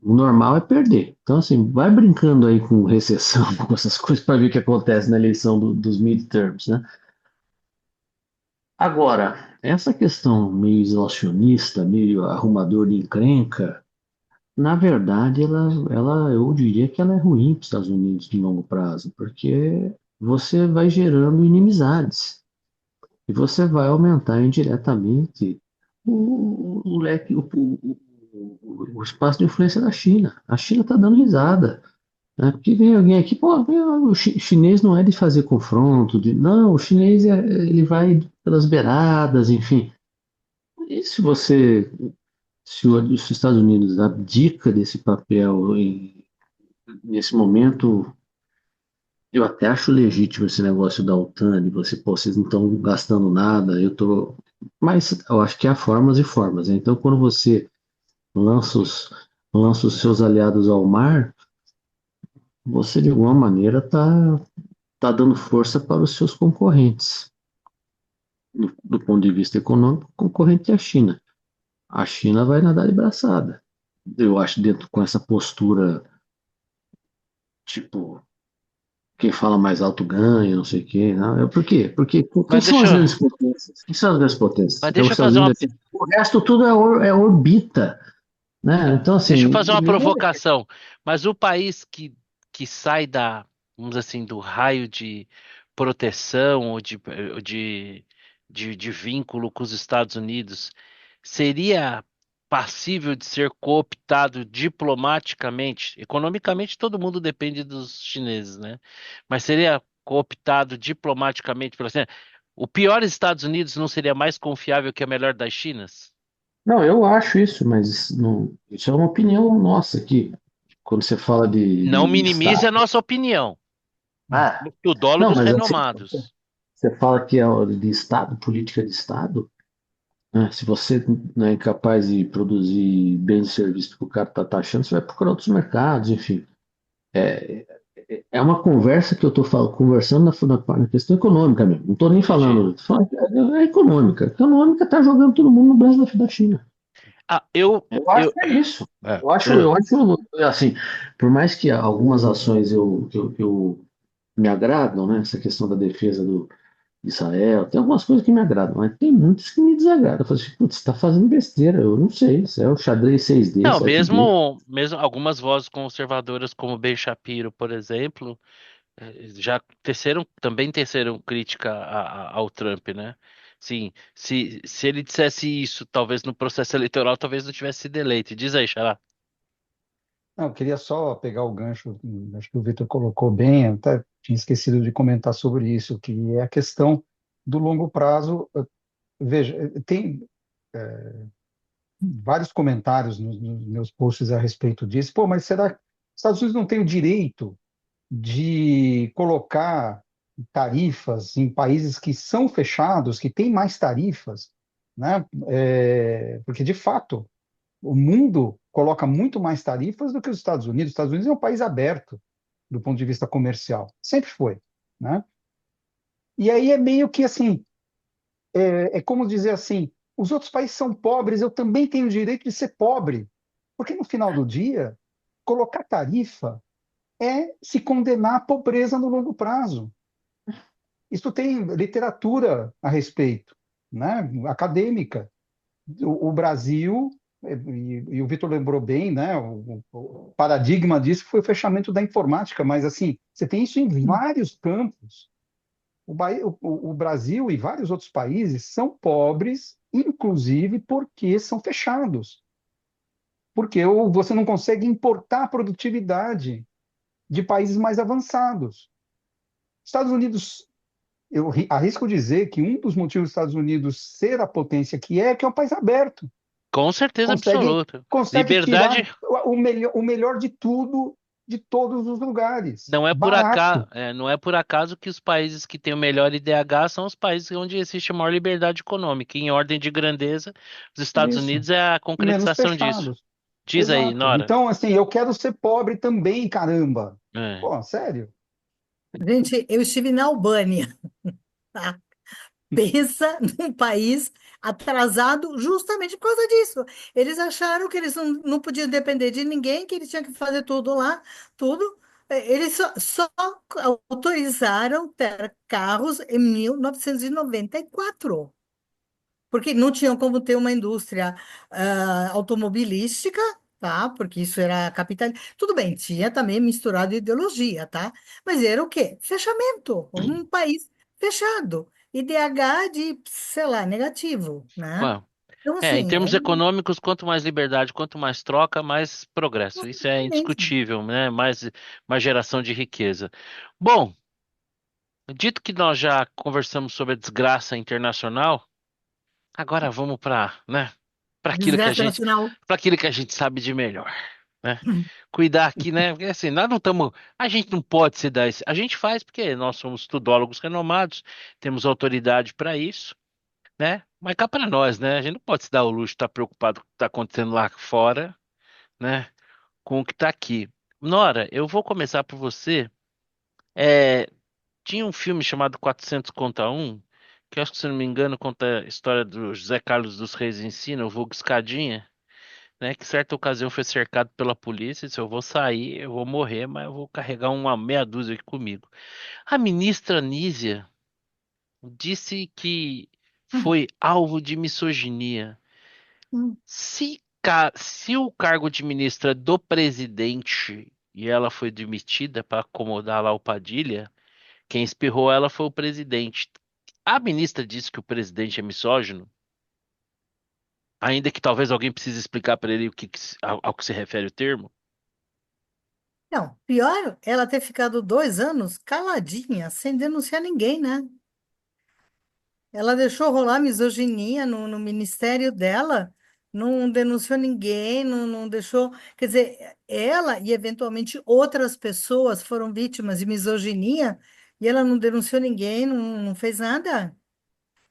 O normal é perder. Então, assim, vai brincando aí com recessão, com essas coisas, para ver o que acontece na eleição dos midterms, né? Agora, essa questão meio isolacionista, meio arrumador de encrenca, na verdade, eu diria que ela é ruim para os Estados Unidos de longo prazo, porque você vai gerando inimizades e você vai aumentar indiretamente o leque, o espaço de influência da China. A China está dando risada, né? Porque vem alguém aqui, pô, o chinês não é de fazer confronto, não, o chinês ele vai pelas beiradas, enfim. E se os Estados Unidos abdica desse papel nesse momento, eu até acho legítimo esse negócio da OTAN, de você, pô, vocês não estão gastando nada, mas eu acho que há formas e formas, né? Então, quando você lança os seus aliados ao mar, você de alguma maneira tá dando força para os seus concorrentes. Do ponto de vista econômico, o concorrente é a China. A China vai nadar de braçada. Eu acho dentro com essa postura, tipo, quem fala mais alto ganha, não sei o quê. Não, por quê? Porque quem Mas são deixa as eu, grandes potências? Quem são as grandes potências? mas É os deixa eu Estados fazer Unidos. O resto tudo é orbita, né? Então, deixa eu assim, fazer uma provocação. Mas o país que sai vamos dizer assim, do raio de proteção ou de vínculo com os Estados Unidos seria passível de ser cooptado diplomaticamente? Economicamente, todo mundo depende dos chineses, né? Mas seria cooptado diplomaticamente, por exemplo, o pior Estados Unidos não seria mais confiável que a melhor das Chinas? não, eu acho isso, mas isso é uma opinião nossa aqui. Quando você fala de, Não de minimize a Estado. nossa opinião. Ah, não, Tudólogos mas assim, renomados. você fala que é de Estado, política de Estado. né? Se você não é incapaz de produzir bens e serviços que o cara está taxando, você vai procurar outros mercados, enfim. É, é uma conversa que eu estou conversando na questão econômica mesmo. Não estou nem Entendi. falando, tô falando é econômica. Econômica está jogando todo mundo no braço da China. Ah, Eu acho que é isso. Assim, por mais que algumas ações eu me agradam, né? Essa questão da defesa do Israel, tem algumas coisas que me agradam, mas tem muitas que me desagradam. Eu falo assim, putz, você está fazendo besteira, eu não sei. Isso é o xadrez 6D, não, 7D. mesmo algumas vozes conservadoras, como Ben Shapiro, por exemplo, já também teceram crítica ao Trump, né? Sim, se ele dissesse isso, talvez no processo eleitoral, talvez não tivesse sido eleito. Diz aí, Xará. Não, eu queria só pegar o gancho, acho que o Vitor colocou bem, eu até tinha esquecido de comentar sobre isso, que é a questão do longo prazo. Veja, tem vários comentários nos meus posts a respeito disso. Pô, mas será que os Estados Unidos não têm o direito de colocar tarifas em países que são fechados, que têm mais tarifas, né? Porque, de fato, o mundo coloca muito mais tarifas do que os Estados Unidos. Os Estados Unidos é um país aberto do ponto de vista comercial, sempre foi, né? E aí é meio que assim, é como dizer assim, os outros países são pobres, eu também tenho o direito de ser pobre, porque no final do dia, colocar tarifa é se condenar à pobreza no longo prazo. Isso tem literatura a respeito, né? Acadêmica. O Brasil, e o Vitor lembrou bem, né? O paradigma disso foi o fechamento da informática, mas assim, você tem isso em vários campos. O Brasil e vários outros países são pobres, inclusive porque são fechados. Porque você não consegue importar produtividade de países mais avançados. Estados Unidos, eu arrisco dizer que um dos motivos dos Estados Unidos ser a potência que é um país aberto. Com certeza Consegue, absoluta. consegue Liberdade tirar o melhor de tudo, de todos os lugares. não é por acaso, Barato. não é por acaso que os países que têm o melhor IDH são os países onde existe a maior liberdade econômica. Em ordem de grandeza, os Estados Isso. Unidos é a E menos concretização disso. fechados. Diz aí, Exato. Nora. Então, assim, eu quero ser pobre também, caramba. É. Pô, sério? Gente, eu estive na Albânia, tá? Pensa num país atrasado justamente por causa disso. Eles acharam que eles não podiam depender de ninguém, que eles tinham que fazer tudo lá, tudo. Eles só autorizaram ter carros em 1994 porque não tinham como ter uma indústria automobilística, tá? Porque isso era capital. Tudo bem, tinha também misturado ideologia, tá? Mas era o quê? Fechamento, um país fechado. IDH de, sei lá, negativo, né? Bom, Então, em assim, termos econômicos, quanto mais liberdade, quanto mais troca, mais progresso. Isso é exatamente. indiscutível, né? Mais geração de riqueza. Bom, dito que nós já conversamos sobre a desgraça internacional, agora vamos para aquilo que a Desgraça gente, nacional. para aquilo que a gente sabe de melhor, né? Cuidar aqui, né? Porque assim, nós não estamos, a gente não pode se dar esse, a gente faz porque nós somos tudólogos renomados, temos autoridade para isso, né? Mas cá para nós, né? A gente não pode se dar o luxo de estar preocupado com o que está acontecendo lá fora, né? Com o que está aqui. Nora, eu vou começar por você. É, tinha um filme chamado 400 contra um, que eu acho que, se não me engano, conta a história do José Carlos dos Reis Ensina, o vulgo Escadinha, né? Que certa ocasião foi cercado pela polícia e disse: eu vou sair, eu vou morrer, mas eu vou carregar uma meia dúzia aqui comigo. A ministra Nízia disse que Hum, foi alvo de misoginia. hum. Se o cargo de ministra é do presidente e ela foi demitida para acomodar lá o Padilha, quem espirrou ela foi o presidente. A ministra disse que o presidente é misógino, ainda que talvez alguém precise explicar para ele ao que se refere o termo. Não, pior ela ter ficado 2 anos caladinha, sem denunciar ninguém, né? Ela deixou rolar misoginia no ministério dela, não denunciou ninguém, não deixou. Quer dizer, ela e eventualmente outras pessoas foram vítimas de misoginia e ela não denunciou ninguém, não fez nada.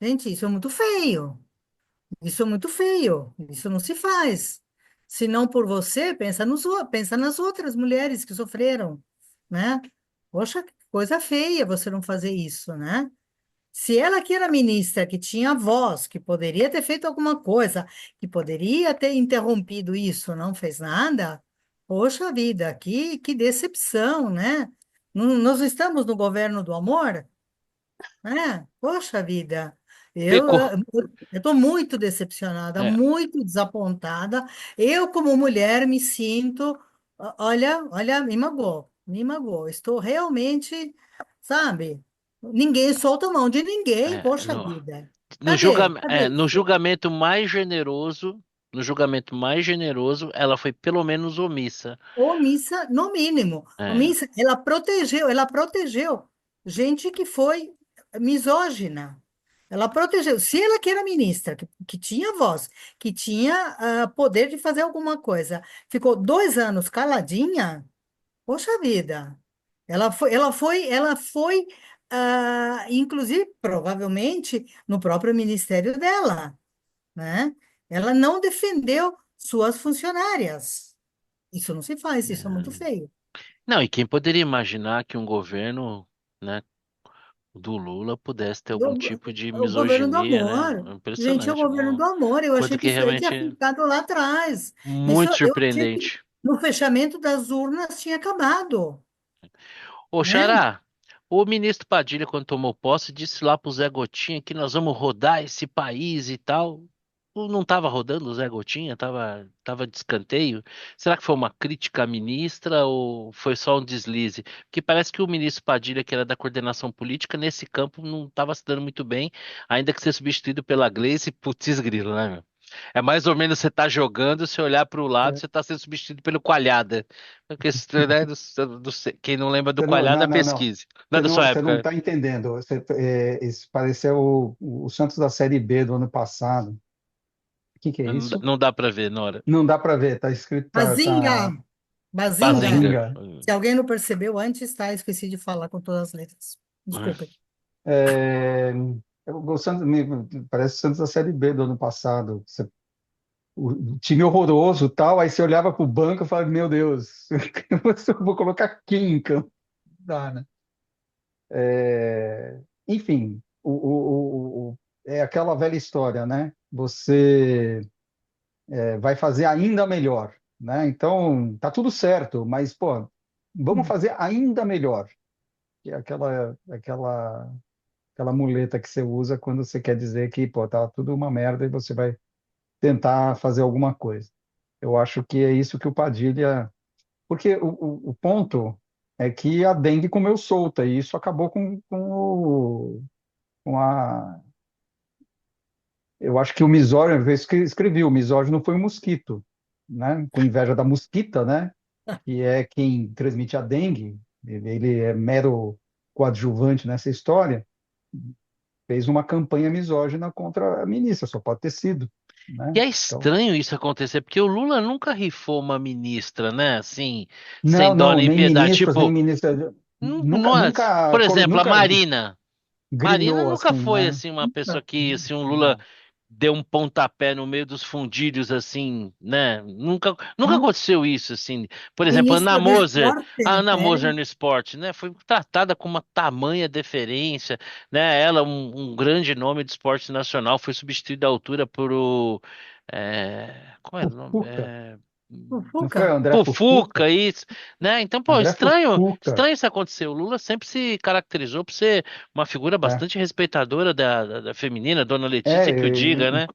Gente, isso é muito feio. Isso é muito feio. Isso não se faz. Se não por você, pensa nas outras mulheres que sofreram, né? Poxa, que coisa feia você não fazer isso, né? Se ela que era ministra, que tinha voz, que poderia ter feito alguma coisa, que poderia ter interrompido isso, não fez nada, poxa vida, que decepção, né? Nós estamos no governo do amor, né? Poxa vida, eu Pecou. estou muito decepcionada, É, muito desapontada. Eu, como mulher, me sinto, olha, me magoou, me magoou. Estou realmente, sabe? Ninguém solta a mão de ninguém, é, poxa vida. no Cadê? Cadê no isso? julgamento mais generoso, no julgamento mais generoso, ela foi pelo menos omissa. Omissa, no mínimo. É, Omissa, ela protegeu gente que foi misógina. Ela protegeu. Se ela que era ministra, que tinha voz, que tinha poder de fazer alguma coisa, ficou 2 anos caladinha, poxa vida. Ela foi, inclusive, provavelmente, no próprio ministério dela, né? Ela não defendeu suas funcionárias. Isso não se faz, isso é muito é. feio. Não, e quem poderia imaginar que um governo, né, do Lula pudesse ter algum Eu- tipo de o governo do misoginia, né? amor. Gente, é o Impressionante, governo do amor. Eu coisa achei que que isso aí tinha realmente ficado lá atrás. Isso muito eu achei que surpreendente. no fechamento das urnas tinha acabado, Ô, né? Xará, o ministro Padilha, quando tomou posse, disse lá pro Zé Gotinha que nós vamos rodar esse país e tal. Não estava rodando o Zé Gotinha, tava de escanteio. Será que foi uma crítica à ministra ou foi só um deslize? Porque parece que o ministro Padilha, que era da coordenação política, nesse campo não estava se dando muito bem, ainda que ser substituído pela Gleice, putz grilo, né, meu? É mais ou menos você tá jogando, se olhar para o lado, É, você tá sendo substituído pelo Coalhada. Porque, né, quem não lembra do você não, Coalhada, não, não, não. pesquise. Não é da sua Você não época. está entendendo. Isso pareceu o Santos da Série B do ano passado. O que é isso? Não dá para ver, Nora. Não dá para ver, tá escrito, tá Bazinga! Bazinga! Bazinga. Bazinga. Se alguém não percebeu antes, tá? Esqueci de falar com todas as letras. Desculpe. É, parece o Santos da Série B do ano passado. O time horroroso, tal, aí você olhava para o banco e falava, meu Deus, eu vou colocar quem em campo? Não dá, né? Enfim, é aquela velha história, né? Você vai fazer ainda melhor, né? Então, tá tudo certo, mas, pô, vamos fazer ainda melhor. Que é aquela muleta que você usa quando você quer dizer que, pô, tá tudo uma merda e você vai tentar fazer alguma coisa. Eu acho que é isso que o Padilha. Porque o ponto é que a dengue comeu solta e isso acabou com a. Eu acho que o misógino, eu escrevi, o misógino foi um mosquito, né? Com inveja da mosquita, né? Que é quem transmite a dengue. Ele é mero coadjuvante nessa história. Fez uma campanha misógina contra a ministra, só pode ter sido, E né? é Então, estranho isso acontecer, porque o Lula nunca rifou uma ministra, né? Assim, sem não, dó não, nem nem piedade. ministros, nem Tipo, ministra, nunca, não é- nunca, por exemplo, a nunca Marina. Marina grinou nunca assim, foi né? assim uma pessoa Nunca, que assim um Lula não. deu um pontapé no meio dos fundilhos assim, né? Nunca Hum, aconteceu isso assim. Por exemplo, Ministra do Esporte, A Ana é, Moser no esporte, né? Foi tratada com uma tamanha deferência, né? Ela um grande nome do esporte nacional, foi substituída à altura por qual é o nome? Fufuca. Não foi o Fufuca. André Fufuca? Fufuca, isso, né? Então, pô, André Fufuca. estranho isso acontecer. O Lula sempre se caracterizou por ser uma figura É, bastante respeitadora da feminina, Dona é, Letícia que o diga, né?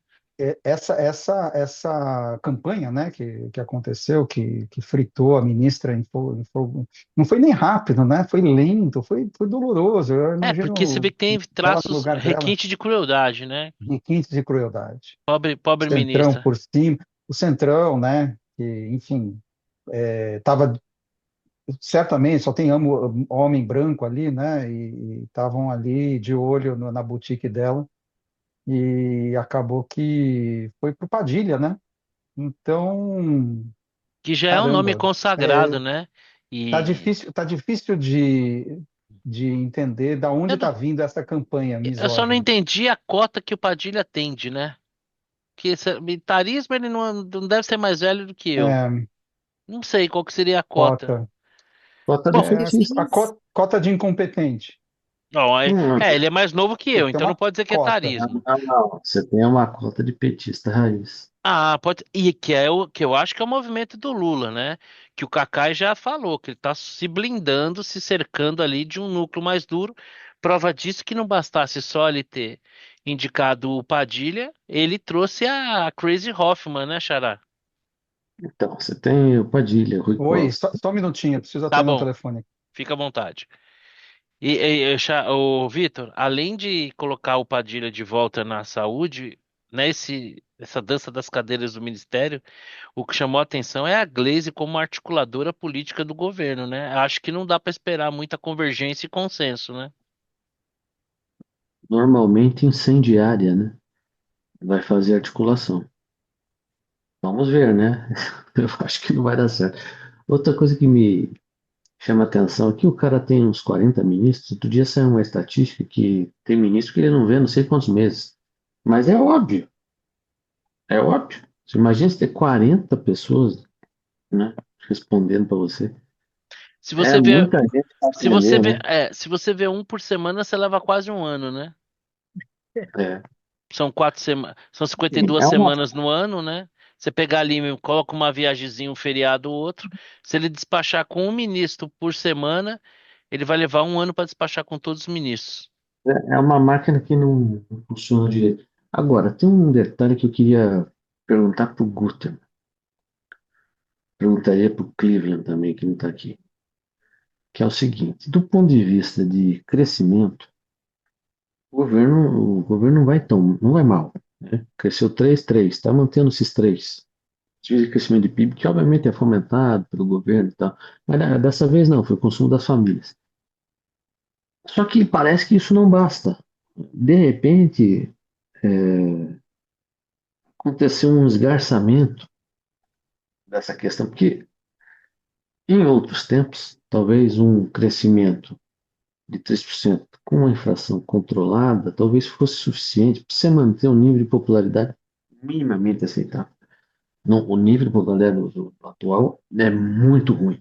essa campanha, né, que aconteceu, que fritou a ministra em fogo, não foi nem rápido, né? Foi lento, foi doloroso. Eu É, porque você vê imagino que tem ela no traços lugar dela, requinte de crueldade, né? requinte de crueldade. Pobre Centrão ministra. por cima, o Centrão, né? Que, enfim, estava certamente só tem homem branco ali, né? E estavam ali de olho na boutique dela e acabou que foi pro Padilha, né? Então, Que já é um nome caramba, consagrado, né? E tá difícil de entender da onde eu, está não- vindo essa campanha eu só não misógina. entendi a cota que o Padilha atende, né? Que esse militarismo ele não deve ser mais velho do que eu. É, Não sei qual que seria a cota. cota. Cota de Bom, É, petista. A fiz. cota de incompetente. não, Hum, ele é mais novo que Tem eu, que ter então não uma pode dizer que é cota. tarismo. não. Você tem uma cota de petista raiz. Ah, pode. E que é o que eu acho que é o movimento do Lula, né? Que o Kakai já falou, que ele tá se blindando, se cercando ali de um núcleo mais duro. Prova disso que não bastasse só ele ter indicado o Padilha, ele trouxe a Crazy Hoffman, né, Xará? Então, você tem o Padilha, Rui Oi, Costa. só um minutinho, eu preciso Tá atender um bom, telefone. fica à vontade. Vitor, além de colocar o Padilha de volta na saúde, essa dança das cadeiras do Ministério. O que chamou a atenção é a Glaze como articuladora política do governo, né? Acho que não dá para esperar muita convergência e consenso, né? Normalmente incendiária, né? Vai fazer articulação. Vamos ver, né? Eu acho que não vai dar certo. Outra coisa que me chama a atenção aqui, o cara tem uns 40 ministros. Outro dia saiu uma estatística que tem ministro que ele não vê não sei quantos meses. Mas é óbvio, é óbvio. Você imagina se ter 40 pessoas, né, respondendo para você. Se É você vê, muita gente para se você atender, vê, né? se você vê um por semana, você leva quase um ano, né? É, São 4 semanas, são cinquenta e sim, duas é uma. semanas no ano, né? Você pegar ali, coloca uma viagemzinha, um feriado ou outro. Se ele despachar com um ministro por semana, ele vai levar um ano para despachar com todos os ministros. É uma máquina que não funciona direito. Agora, tem um detalhe que eu queria perguntar para o Guter. Perguntaria para o Cleveland também, que não está aqui. Que é o seguinte: do ponto de vista de crescimento, o governo não vai mal, né? Cresceu 3,3, está mantendo esses 3. Tive crescimento de PIB, que obviamente é fomentado pelo governo e tal. Mas dessa vez não, foi o consumo das famílias. Só que parece que isso não basta. De repente, aconteceu um esgarçamento dessa questão, porque em outros tempos, talvez um crescimento de 3% com uma inflação controlada, talvez fosse suficiente para você manter um nível de popularidade minimamente aceitável. Não, o nível de popularidade do atual é muito ruim.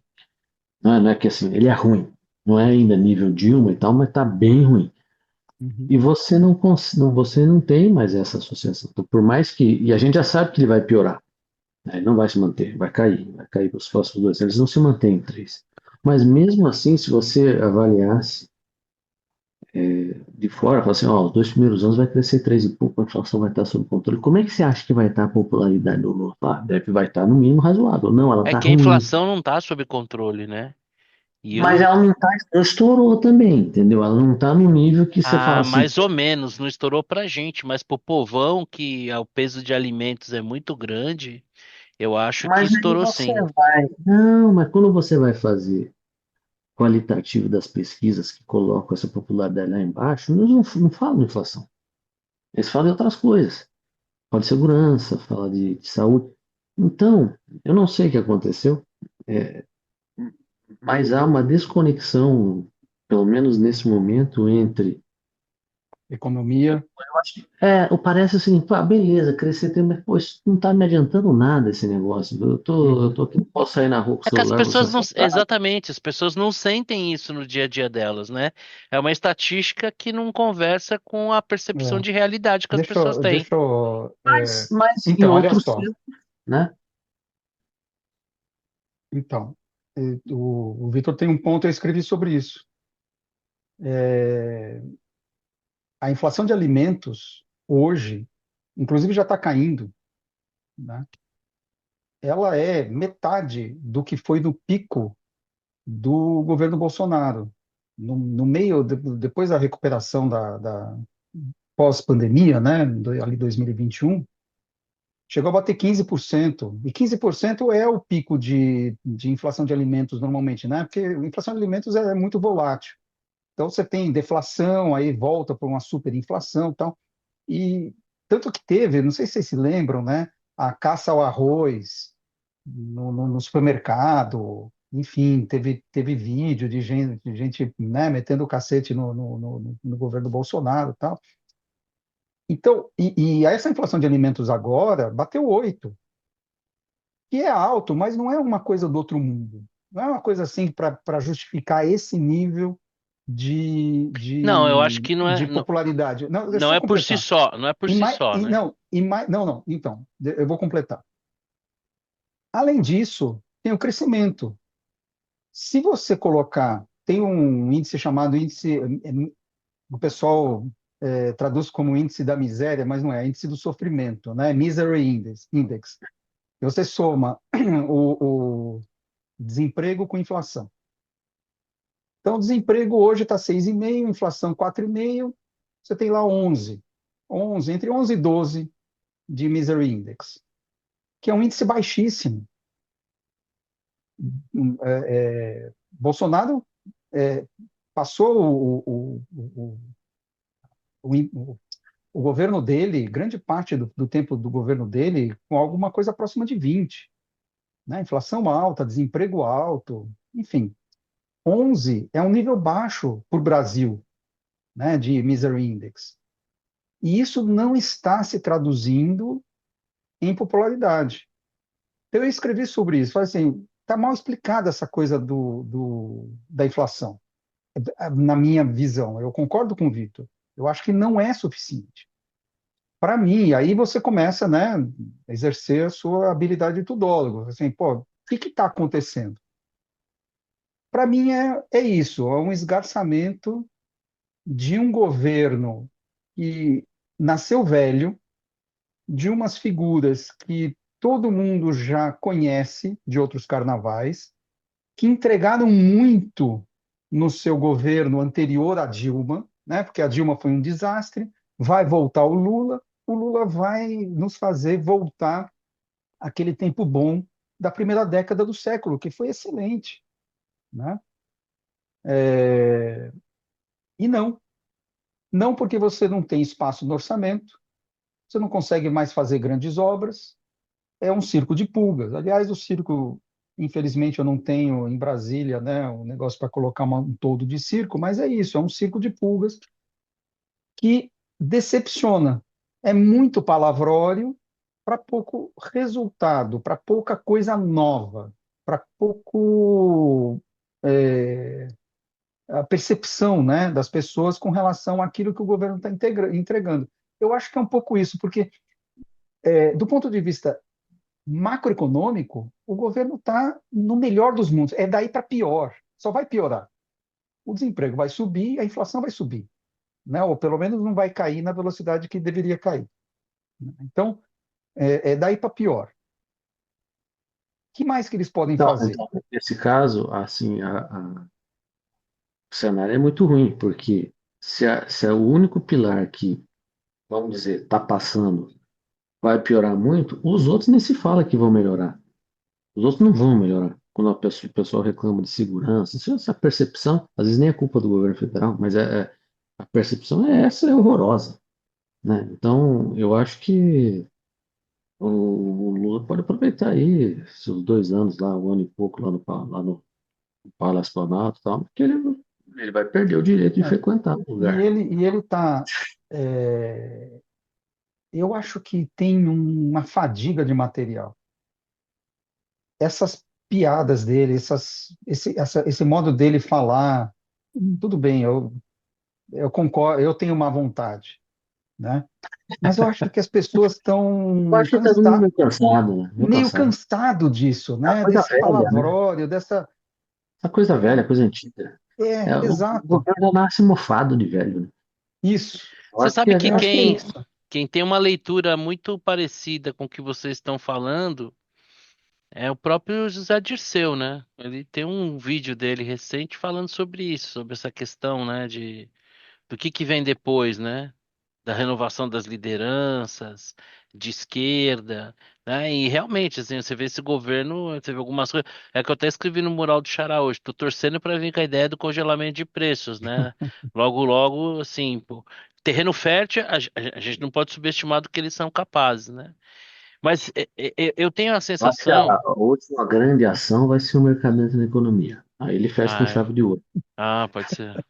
Não é que assim, ele é ruim. Não é ainda nível Dilma e tal, mas está bem ruim. Uhum. E você não tem mais essa associação. Então, por mais que. E a gente já sabe que ele vai piorar. Né? Ele não vai se manter, vai cair para os próximos 2 anos. Eles não se mantêm em 3. Mas mesmo assim, se você avaliasse de fora, fala assim, ó, os 2 primeiros anos vai crescer 3 e pouco, a inflação vai estar sob controle. Como é que você acha que vai estar a popularidade do Lula? Ah, vai estar no mínimo razoável. Não, ela É está que a ruim. inflação não está sob controle, né? E Mas eu, ela não estourou também, entendeu? Ela não está no nível que você fala assim, mais ou menos, não estourou pra gente, mas pro povão, que o peso de alimentos é muito grande, eu acho que mas aí estourou você sim. vai. Não, mas quando você vai fazer qualitativo das pesquisas que colocam essa popularidade lá embaixo, eles não falam de inflação. Eles falam de outras coisas. Fala de segurança, fala de saúde. Então, eu não sei o que aconteceu, é, mas há uma desconexão, pelo menos nesse momento, entre. Economia. Parece assim, pá, beleza, crescer tem, mas pô, isso não tá me adiantando nada esse negócio. Eu Uhum. tô aqui, não posso sair na rua com o É que as celular, vou ser pessoas não, assaltado. exatamente, as pessoas não sentem isso no dia a dia delas, né? É uma estatística que não conversa com a percepção É. de realidade que as Deixa, pessoas eu- têm. deixa eu, Mas em então, olha outros só. tempos, né? Então, o Vitor tem um ponto, eu escrevi sobre isso. É, a inflação de alimentos, hoje, inclusive já está caindo, né? Ela é metade do que foi no pico do governo Bolsonaro. No meio, depois da recuperação da pós-pandemia, né, ali 2021, chegou a bater 15%. E 15% é o pico de inflação de alimentos normalmente, né? Porque a inflação de alimentos é muito volátil. Então você tem deflação, aí volta para uma superinflação e tal. E tanto que teve, não sei se vocês se lembram, né? A caça ao arroz no supermercado, enfim, teve vídeo de gente, né, metendo o cacete no governo Bolsonaro e tal. Então, essa inflação de alimentos agora bateu 8, que é alto, mas não é uma coisa do outro mundo. Não é uma coisa assim para justificar esse nível de, Não, eu acho de, que não é, de não, popularidade. Não, deixa não eu é por si completar. só, não é por si só, né? Não, não, não. Então, eu vou completar. Além disso, tem o crescimento. Se você colocar, tem um índice chamado índice, o pessoal traduz como índice da miséria, mas não é, é índice do sofrimento, né? Misery Index. E você soma o desemprego com inflação. Então, o desemprego hoje está 6,5, inflação 4,5, você tem lá 11. 11, entre 11 e 12 de Misery Index, que é um índice baixíssimo. Bolsonaro é, passou o, o governo dele, grande parte do tempo do governo dele, com alguma coisa próxima de 20, né? Inflação alta, desemprego alto, enfim. 11 é um nível baixo para o Brasil, né, de Misery Index. E isso não está se traduzindo em popularidade. Então, eu escrevi sobre isso. Falei assim, está mal explicada essa coisa da inflação, na minha visão. Eu concordo com o Vitor. Eu acho que não é suficiente. Para mim, aí você começa, né, a exercer a sua habilidade de tudólogo. Assim, pô, o que está acontecendo? Para mim, é isso, é um esgarçamento de um governo que nasceu velho, de umas figuras que todo mundo já conhece de outros carnavais, que entregaram muito no seu governo anterior à Dilma, né? Porque a Dilma foi um desastre, vai voltar o Lula vai nos fazer voltar àquele tempo bom da primeira década do século, que foi excelente, né? E não porque você não tem espaço no orçamento, você não consegue mais fazer grandes obras, é um circo de pulgas. Aliás, o circo, infelizmente, eu não tenho em Brasília, né, um negócio para colocar um todo de circo, mas é isso, é um circo de pulgas que decepciona. É muito palavrório para pouco resultado, para pouca coisa nova, para pouco a percepção, né, das pessoas com relação àquilo que o governo está entregando. Eu acho que é um pouco isso, porque do ponto de vista macroeconômico, o governo está no melhor dos mundos. É daí para pior. Só vai piorar. O desemprego vai subir, a inflação vai subir, né? Ou pelo menos não vai cair na velocidade que deveria cair. Então, é daí para pior. O que mais que eles podem fazer? Então, nesse caso, assim, o cenário é muito ruim, porque se é o único pilar que, vamos dizer, está passando, vai piorar muito, os outros nem se fala que vão melhorar. Os outros não vão melhorar. Quando o pessoal reclama de segurança, essa percepção, às vezes nem é culpa do governo federal, mas a percepção é essa, é horrorosa, né? Então, eu acho que o Lula pode aproveitar aí seus 2 anos lá, 1 ano e pouco lá no Palácio Planalto e tal, porque ele vai perder o direito de É, frequentar o lugar. e ele está. Eu acho que tem uma fadiga de material. Essas piadas dele, esse modo dele falar, tudo bem, eu concordo, eu tenho uma vontade, né? Mas eu acho que as pessoas Eu estão acho que tá todo mundo meio cansado, né? Meio meio cansado. cansado disso, É uma né? coisa Desse velha, né? palavrório, dessa. Essa coisa velha, coisa antiga. O Exato, governo já nasce mofado de velho, né? isso. Eu Você acho que, sabe que Eu acho que é quem, isso. quem tem uma leitura muito parecida com o que vocês estão falando é o próprio José Dirceu, né? Ele tem um vídeo dele recente falando sobre isso, sobre essa questão, né, do que vem depois, né? Da renovação das lideranças de esquerda, né? E realmente, assim, você vê esse governo, você vê algumas coisas. É que eu até escrevi no mural do Xará hoje. Tô torcendo para vir com a ideia do congelamento de preços, né? Logo, logo, assim, pô, terreno fértil, a gente não pode subestimar do que eles são capazes, né? Mas eu tenho a eu acho que sensação. a última grande ação vai ser o mercado na economia. Aí ele fecha com Ah, chave de ouro. pode ser.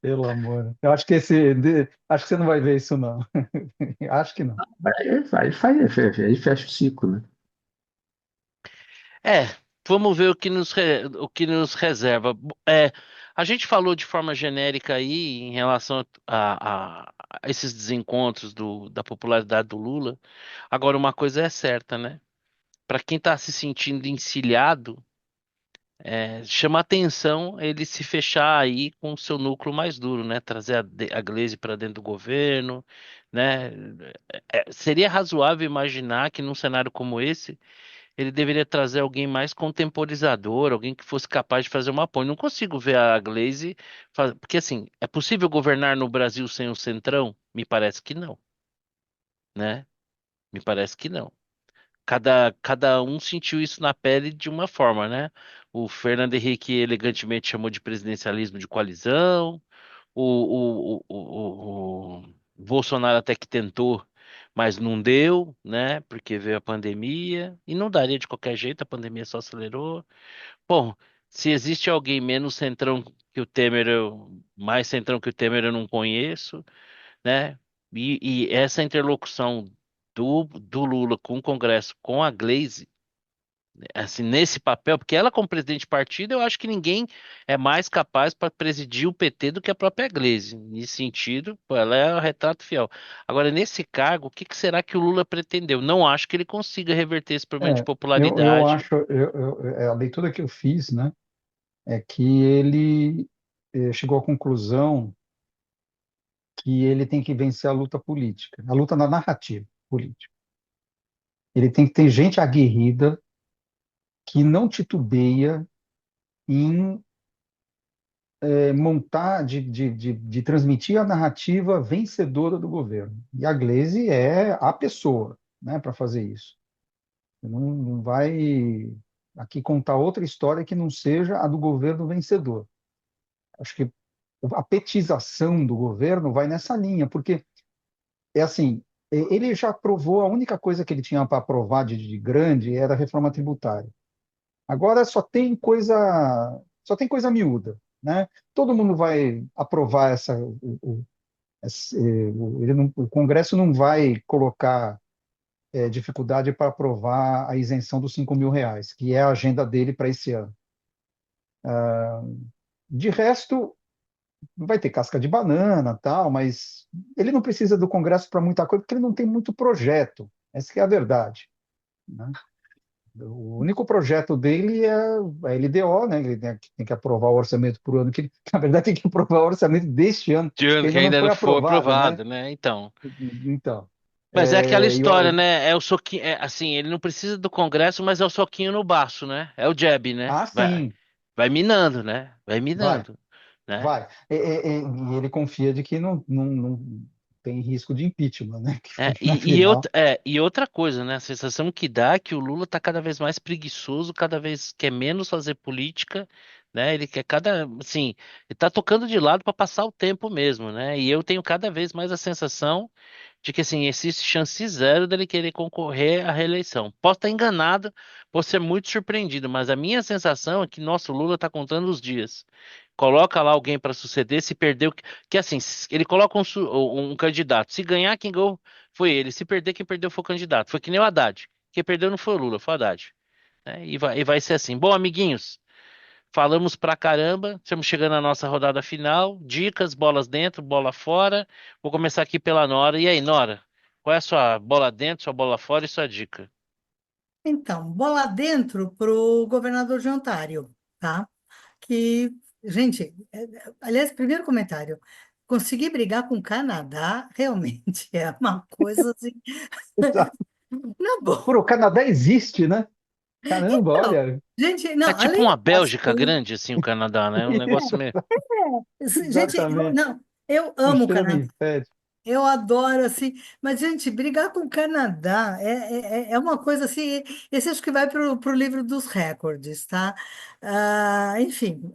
Pelo amor. Eu acho que acho que você não vai ver isso, não. Acho que não. Aí fecha o ciclo, né? É, vamos ver o que nos reserva. A gente falou de forma genérica aí em relação a esses desencontros da popularidade do Lula. Agora, uma coisa é certa, né? Para quem está se sentindo encilhado, chama atenção ele se fechar aí com o seu núcleo mais duro, né? Trazer a Gleisi para dentro do governo, né? Seria razoável imaginar que num cenário como esse ele deveria trazer alguém mais contemporizador, alguém que fosse capaz de fazer uma ponte. Não consigo ver a Glaze porque assim, é possível governar no Brasil sem o Centrão? Me parece que não, né? Me parece que não. Cada um sentiu isso na pele de uma forma, né? O Fernando Henrique elegantemente chamou de presidencialismo de coalizão. O Bolsonaro até que tentou, mas não deu, né? Porque veio a pandemia e não daria de qualquer jeito, a pandemia só acelerou. Bom, se existe alguém menos centrão que o Temer, mais centrão que o Temer, eu não conheço, né? E essa interlocução do Lula com o Congresso, com a Glaze, assim, nesse papel, porque ela, como presidente de partido, eu acho que ninguém é mais capaz para presidir o PT do que a própria Gleisi. Nesse sentido, pô, ela é o retrato fiel. Agora, nesse cargo, o que que será que o Lula pretendeu? Não acho que ele consiga reverter esse problema de Eu popularidade. acho, a leitura que eu fiz, né, é que ele chegou à conclusão que ele tem que vencer a luta política, a luta na narrativa política. Ele tem que ter gente aguerrida que não titubeia em montar, de transmitir a narrativa vencedora do governo. E a Gleisi é a pessoa, né, para fazer isso. Não vai aqui contar outra história que não seja a do governo vencedor. Acho que a petização do governo vai nessa linha, porque é assim, ele já provou, a única coisa que ele tinha para provar de grande era a reforma tributária. Agora só tem coisa miúda, né? Todo mundo vai aprovar o Congresso não vai colocar dificuldade para aprovar a isenção dos R$ 5.000, que é a agenda dele para esse ano. De resto, vai ter casca de banana, tal, mas ele não precisa do Congresso para muita coisa, porque ele não tem muito projeto. Essa que é a verdade, né? O único projeto dele é a LDO, né? Ele tem que aprovar o orçamento por ano, que na verdade tem que aprovar o orçamento deste ano, De que ano que ainda não ainda foi não foi aprovado, né? aprovado, né? Então. Então, Mas é aquela e história, né? É o soquinho, assim, ele não precisa do Congresso, mas é o soquinho no baço, né? É o jab, né? Vai, sim, vai minando, né? Vai vai. minando, né? Vai. E ele confia de que não tem risco de impeachment, né? É, Que, afinal, e outra coisa, né? A sensação que dá é que o Lula tá cada vez mais preguiçoso, cada vez quer menos fazer política, né? Ele quer assim, ele tá tocando de lado para passar o tempo mesmo, né? E eu tenho cada vez mais a sensação de que, assim, existe chance zero dele querer concorrer à reeleição. Posso estar enganado, posso ser muito surpreendido, mas a minha sensação é que nosso Lula tá contando os dias. Coloca lá alguém para suceder, se perdeu, que assim, ele coloca um candidato. Se ganhar, quem ganhou foi ele. Se perder, quem perdeu foi o candidato. Foi que nem o Haddad. Quem perdeu não foi o Lula, foi o Haddad. Né? E vai ser assim. Bom, amiguinhos, falamos pra caramba. Estamos chegando à nossa rodada final. Dicas, bolas dentro, bola fora. Vou começar aqui pela Nora. E aí, Nora? Qual é a sua bola dentro, sua bola fora e sua dica? Então, bola dentro para o governador de Ontário, tá? Que, gente, aliás, primeiro comentário, conseguir brigar com o Canadá realmente é uma coisa assim, na boa. o Canadá existe, né? Caramba, Então, olha, gente, É não, tipo além uma de Bélgica passeio, grande, assim, o Canadá, né? Um negócio meio. gente, exatamente, não, eu o amo o extremo Canadá. império. Eu adoro, assim, mas, gente, brigar com o Canadá é uma coisa assim. Esse acho que vai para o livro dos recordes, tá? Enfim,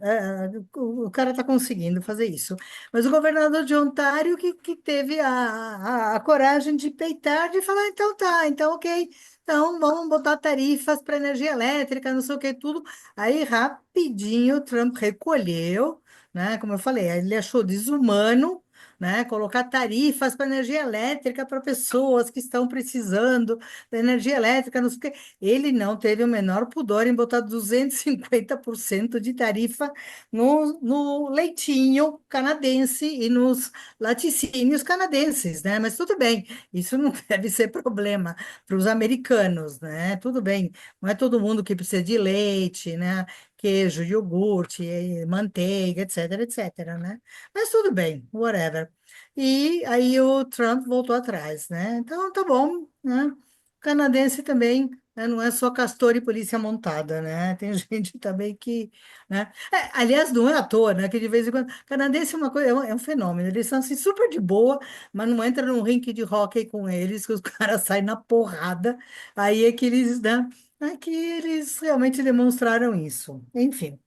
o cara está conseguindo fazer isso. Mas o governador de Ontário que teve a coragem de peitar, de falar: então tá, então ok, então vamos botar tarifas para energia elétrica, não sei o que, tudo. Aí, rapidinho, o Trump recolheu, né? Como eu falei, ele achou desumano, né? Colocar tarifas para energia elétrica para pessoas que estão precisando da energia elétrica, não sei o quê. Ele não teve o menor pudor em botar 250% de tarifa no leitinho canadense e nos laticínios canadenses, né? Mas tudo bem, isso não deve ser problema para os americanos, né? Tudo bem, não é todo mundo que precisa de leite, né? Queijo, iogurte, manteiga, etc, etc, né? Mas tudo bem, whatever. E aí o Trump voltou atrás, né? Então tá bom, né? Canadense também, né? Não é só castor e polícia montada, né? Tem gente também que, né? Aliás, não é à toa, né? Que de vez em quando, canadense é uma coisa, é um fenômeno. Eles são assim super de boa, mas não entra num ringue de hóquei com eles, que os caras saem na porrada. Aí é que eles, né? É que eles realmente demonstraram isso. Enfim.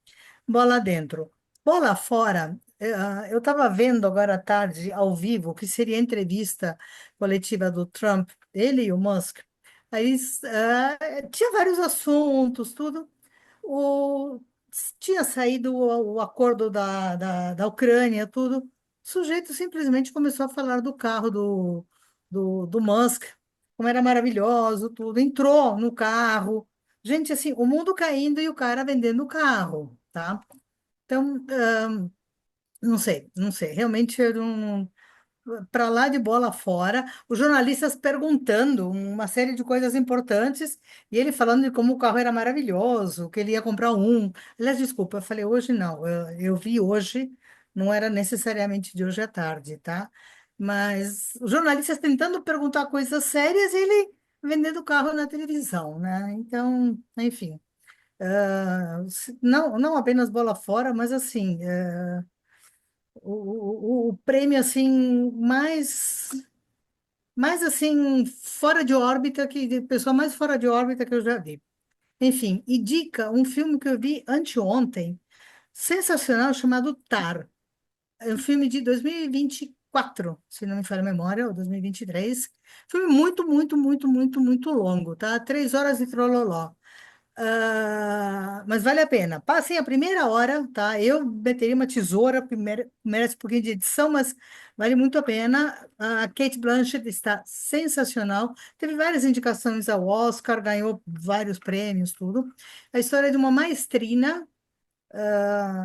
Bola dentro. Bola fora. Eu estava vendo agora à tarde, ao vivo, que seria a entrevista coletiva do Trump, ele e o Musk. Aí tinha vários assuntos, tudo. O, Tinha saído o acordo da Ucrânia, tudo. O sujeito simplesmente começou a falar do carro do Musk, como era maravilhoso, tudo. Entrou no carro. Gente, assim, o mundo caindo e o cara vendendo o carro, tá? Então, não sei, não sei. Realmente, eu não, para lá de bola fora, os jornalistas perguntando uma série de coisas importantes e ele falando de como o carro era maravilhoso, que ele ia comprar um. Aliás, desculpa, eu falei hoje não, eu vi hoje, não era necessariamente de hoje à tarde, tá? Mas os jornalistas tentando perguntar coisas sérias e ele vendendo o carro na televisão, né? Então, enfim, não apenas bola fora, mas assim, o prêmio assim mais assim fora de órbita que pessoa mais fora de órbita que eu já vi. Enfim, e dica, um filme que eu vi anteontem, sensacional, chamado Tar. É um filme de 2024, se não me falha a memória, ou 2023. Filme muito, muito, muito, muito, muito longo, tá? 3 horas de trololó. Mas vale a pena. Passem a primeira hora, tá? Eu meteria uma tesoura, merece um pouquinho de edição, mas vale muito a pena. A Kate Blanchett está sensacional. Teve várias indicações ao Oscar, ganhou vários prêmios, tudo. A história é de uma maestrina,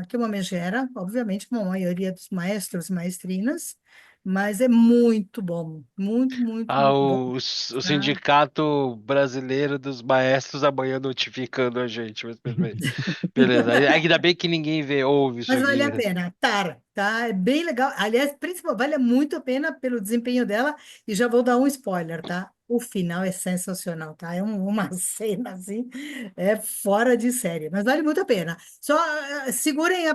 que é uma megera, obviamente, como a maioria dos maestros e maestrinas, mas é muito bom, muito, muito, Ah, muito bom. o Tá? Sindicato Brasileiro dos Maestros amanhã notificando a gente, mas beleza. Beleza. Ainda bem que ninguém vê, ouve isso Mas vale a aqui. pena, tá? É bem legal. Aliás, principal, vale muito a pena pelo desempenho dela. E já vou dar um spoiler, tá? O final é sensacional, tá? É uma cena assim, é fora de série, mas vale muito a pena. Só segurem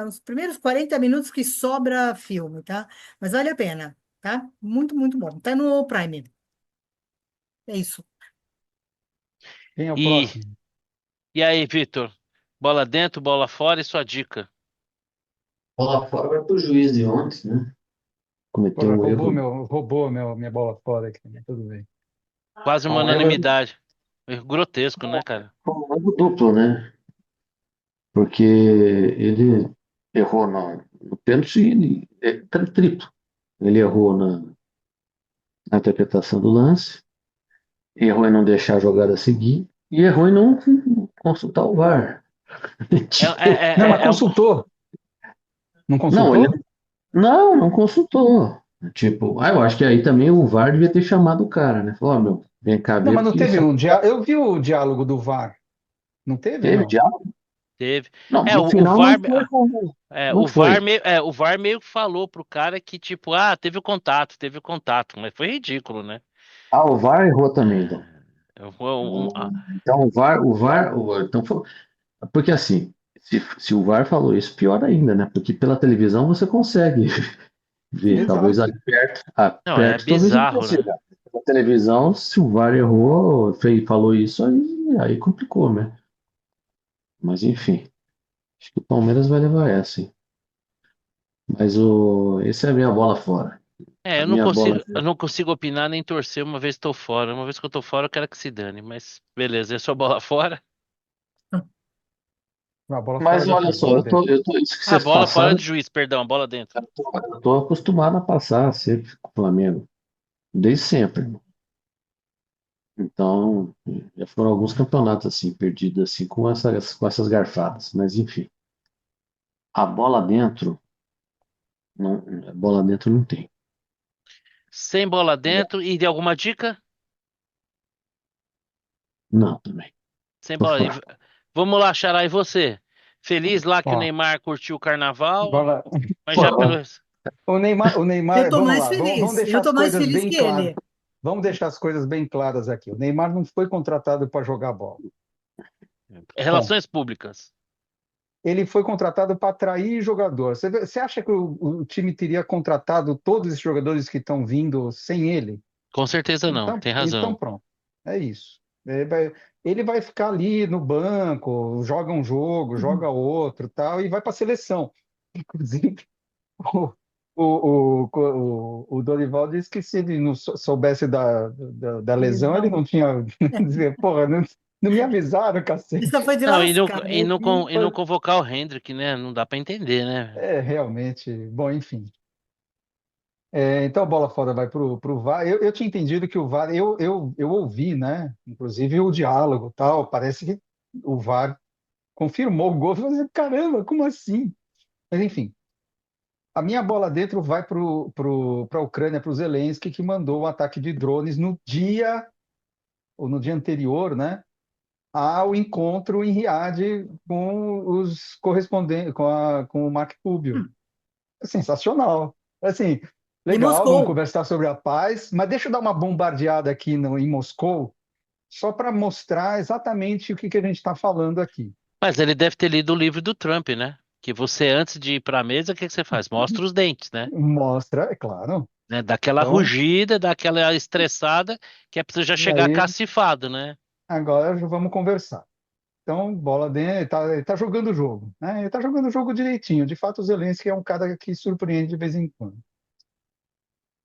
os primeiros 40 minutos que sobra filme, tá? Mas vale a pena, tá? Muito, muito bom. Tá no Prime. É isso. Quem é o E, próximo? e aí, Vitor? Bola dentro, bola fora e sua dica? Bola fora vai pro juiz de ontem, né? Cometeu Porra, um erro. minha bola fora aqui, mas tudo bem. Quase uma Um erro, unanimidade. Erro grotesco, né, cara? um erro duplo, né? Porque ele errou no pênalti, triplo. Ele errou na interpretação do lance, errou em não deixar a jogada seguir e errou em não consultar o VAR. É, é, Tipo, Não, mas é, é um- consultou. Não não, ele consultou? não consultou. Tipo, eu acho que aí também o VAR devia ter chamado o cara, né? Falou, ó, meu, vem cá Não, ver mas não porque teve isso um diálogo. Eu vi o diálogo do VAR. Não teve, teve não? diálogo. Teve. Não, É, no o final não VAR, foi, não o VAR foi. meio, o VAR meio que falou pro cara que, tipo, teve o contato, mas foi ridículo, né? Ah, o VAR errou também, então. Foi Então então porque assim, se o VAR falou isso, pior ainda, né? Porque pela televisão você consegue Ver, talvez Exato. ali perto, Não, é perto talvez não bizarro, consiga. né? Na televisão, se o VAR errou, falou isso, aí complicou, né? Mas enfim, acho que o Palmeiras vai levar essa, hein? Mas esse é a minha bola fora. É, A minha bola. eu não consigo opinar nem torcer uma vez que estou fora. Uma vez que eu tô fora, eu quero que se dane. Mas beleza, é sua bola fora. A bola fora Mas vai olha para só, bola dentro. isso que Ah, vocês bola fora passaram, de juiz, perdão, bola dentro. eu tô acostumado a passar sempre com o Flamengo, desde sempre. Então, já foram alguns campeonatos assim, perdidos assim, com essas garfadas. Mas enfim, a bola dentro, não, a bola dentro não tem. Sem bola dentro e de alguma dica? Não, também. Sem Tô bola. fraco. Vamos lá, Xará, e você? Feliz lá que o Ó, Neymar curtiu o carnaval, bola. mas já pelo. Pô, O Eu Neymar, tô vamos mais lá, vamos feliz. deixar Eu as tô mais coisas feliz bem que claras. ele. Vamos deixar as coisas bem claras aqui. O Neymar não foi contratado para jogar bola. Ponto. Relações públicas. Ele foi contratado para atrair jogador. Você acha que o time teria contratado todos esses jogadores que estão vindo sem ele? Com certeza não, Então, tem então razão. pronto. É isso. Ele vai ficar ali no banco, joga um jogo, joga outro, tal, e vai para a seleção. Inclusive, o, o Dorival disse que se ele não soubesse da lesão, ele Não. não tinha. Dizer, porra, não me avisaram, cacete. Essa foi de Não, lascar. e não convocar o Hendrick, né? Não dá pra entender, né? É, realmente. Bom, enfim. Então a bola fora vai para o VAR. Eu tinha entendido que o VAR, eu ouvi, né? Inclusive o diálogo tal. Parece que o VAR confirmou o gol. Eu falei, caramba, como assim? Mas enfim, a minha bola dentro vai para a Ucrânia, para o Zelensky, que mandou um ataque de drones no dia, ou no dia anterior, né? Ao encontro em Riad com os correspondentes, com o Marco Rubio. Sensacional. Assim, Em legal, vamos Moscou. conversar sobre a paz, mas deixa eu dar uma bombardeada aqui em Moscou, só para mostrar exatamente o que a gente está falando aqui. Mas ele deve ter lido o livro do Trump, né? Que você, antes de ir pra mesa, o que que você faz? Mostra os dentes, né? Mostra, é claro. Né? Dá aquela Então, rugida, dá aquela estressada, que é pra você já e chegar aí, cacifado, né? agora já vamos conversar. Então, bola dentro, ele tá jogando o jogo, né? Ele tá jogando o jogo direitinho. De fato, o Zelensky é um cara que surpreende de vez em quando.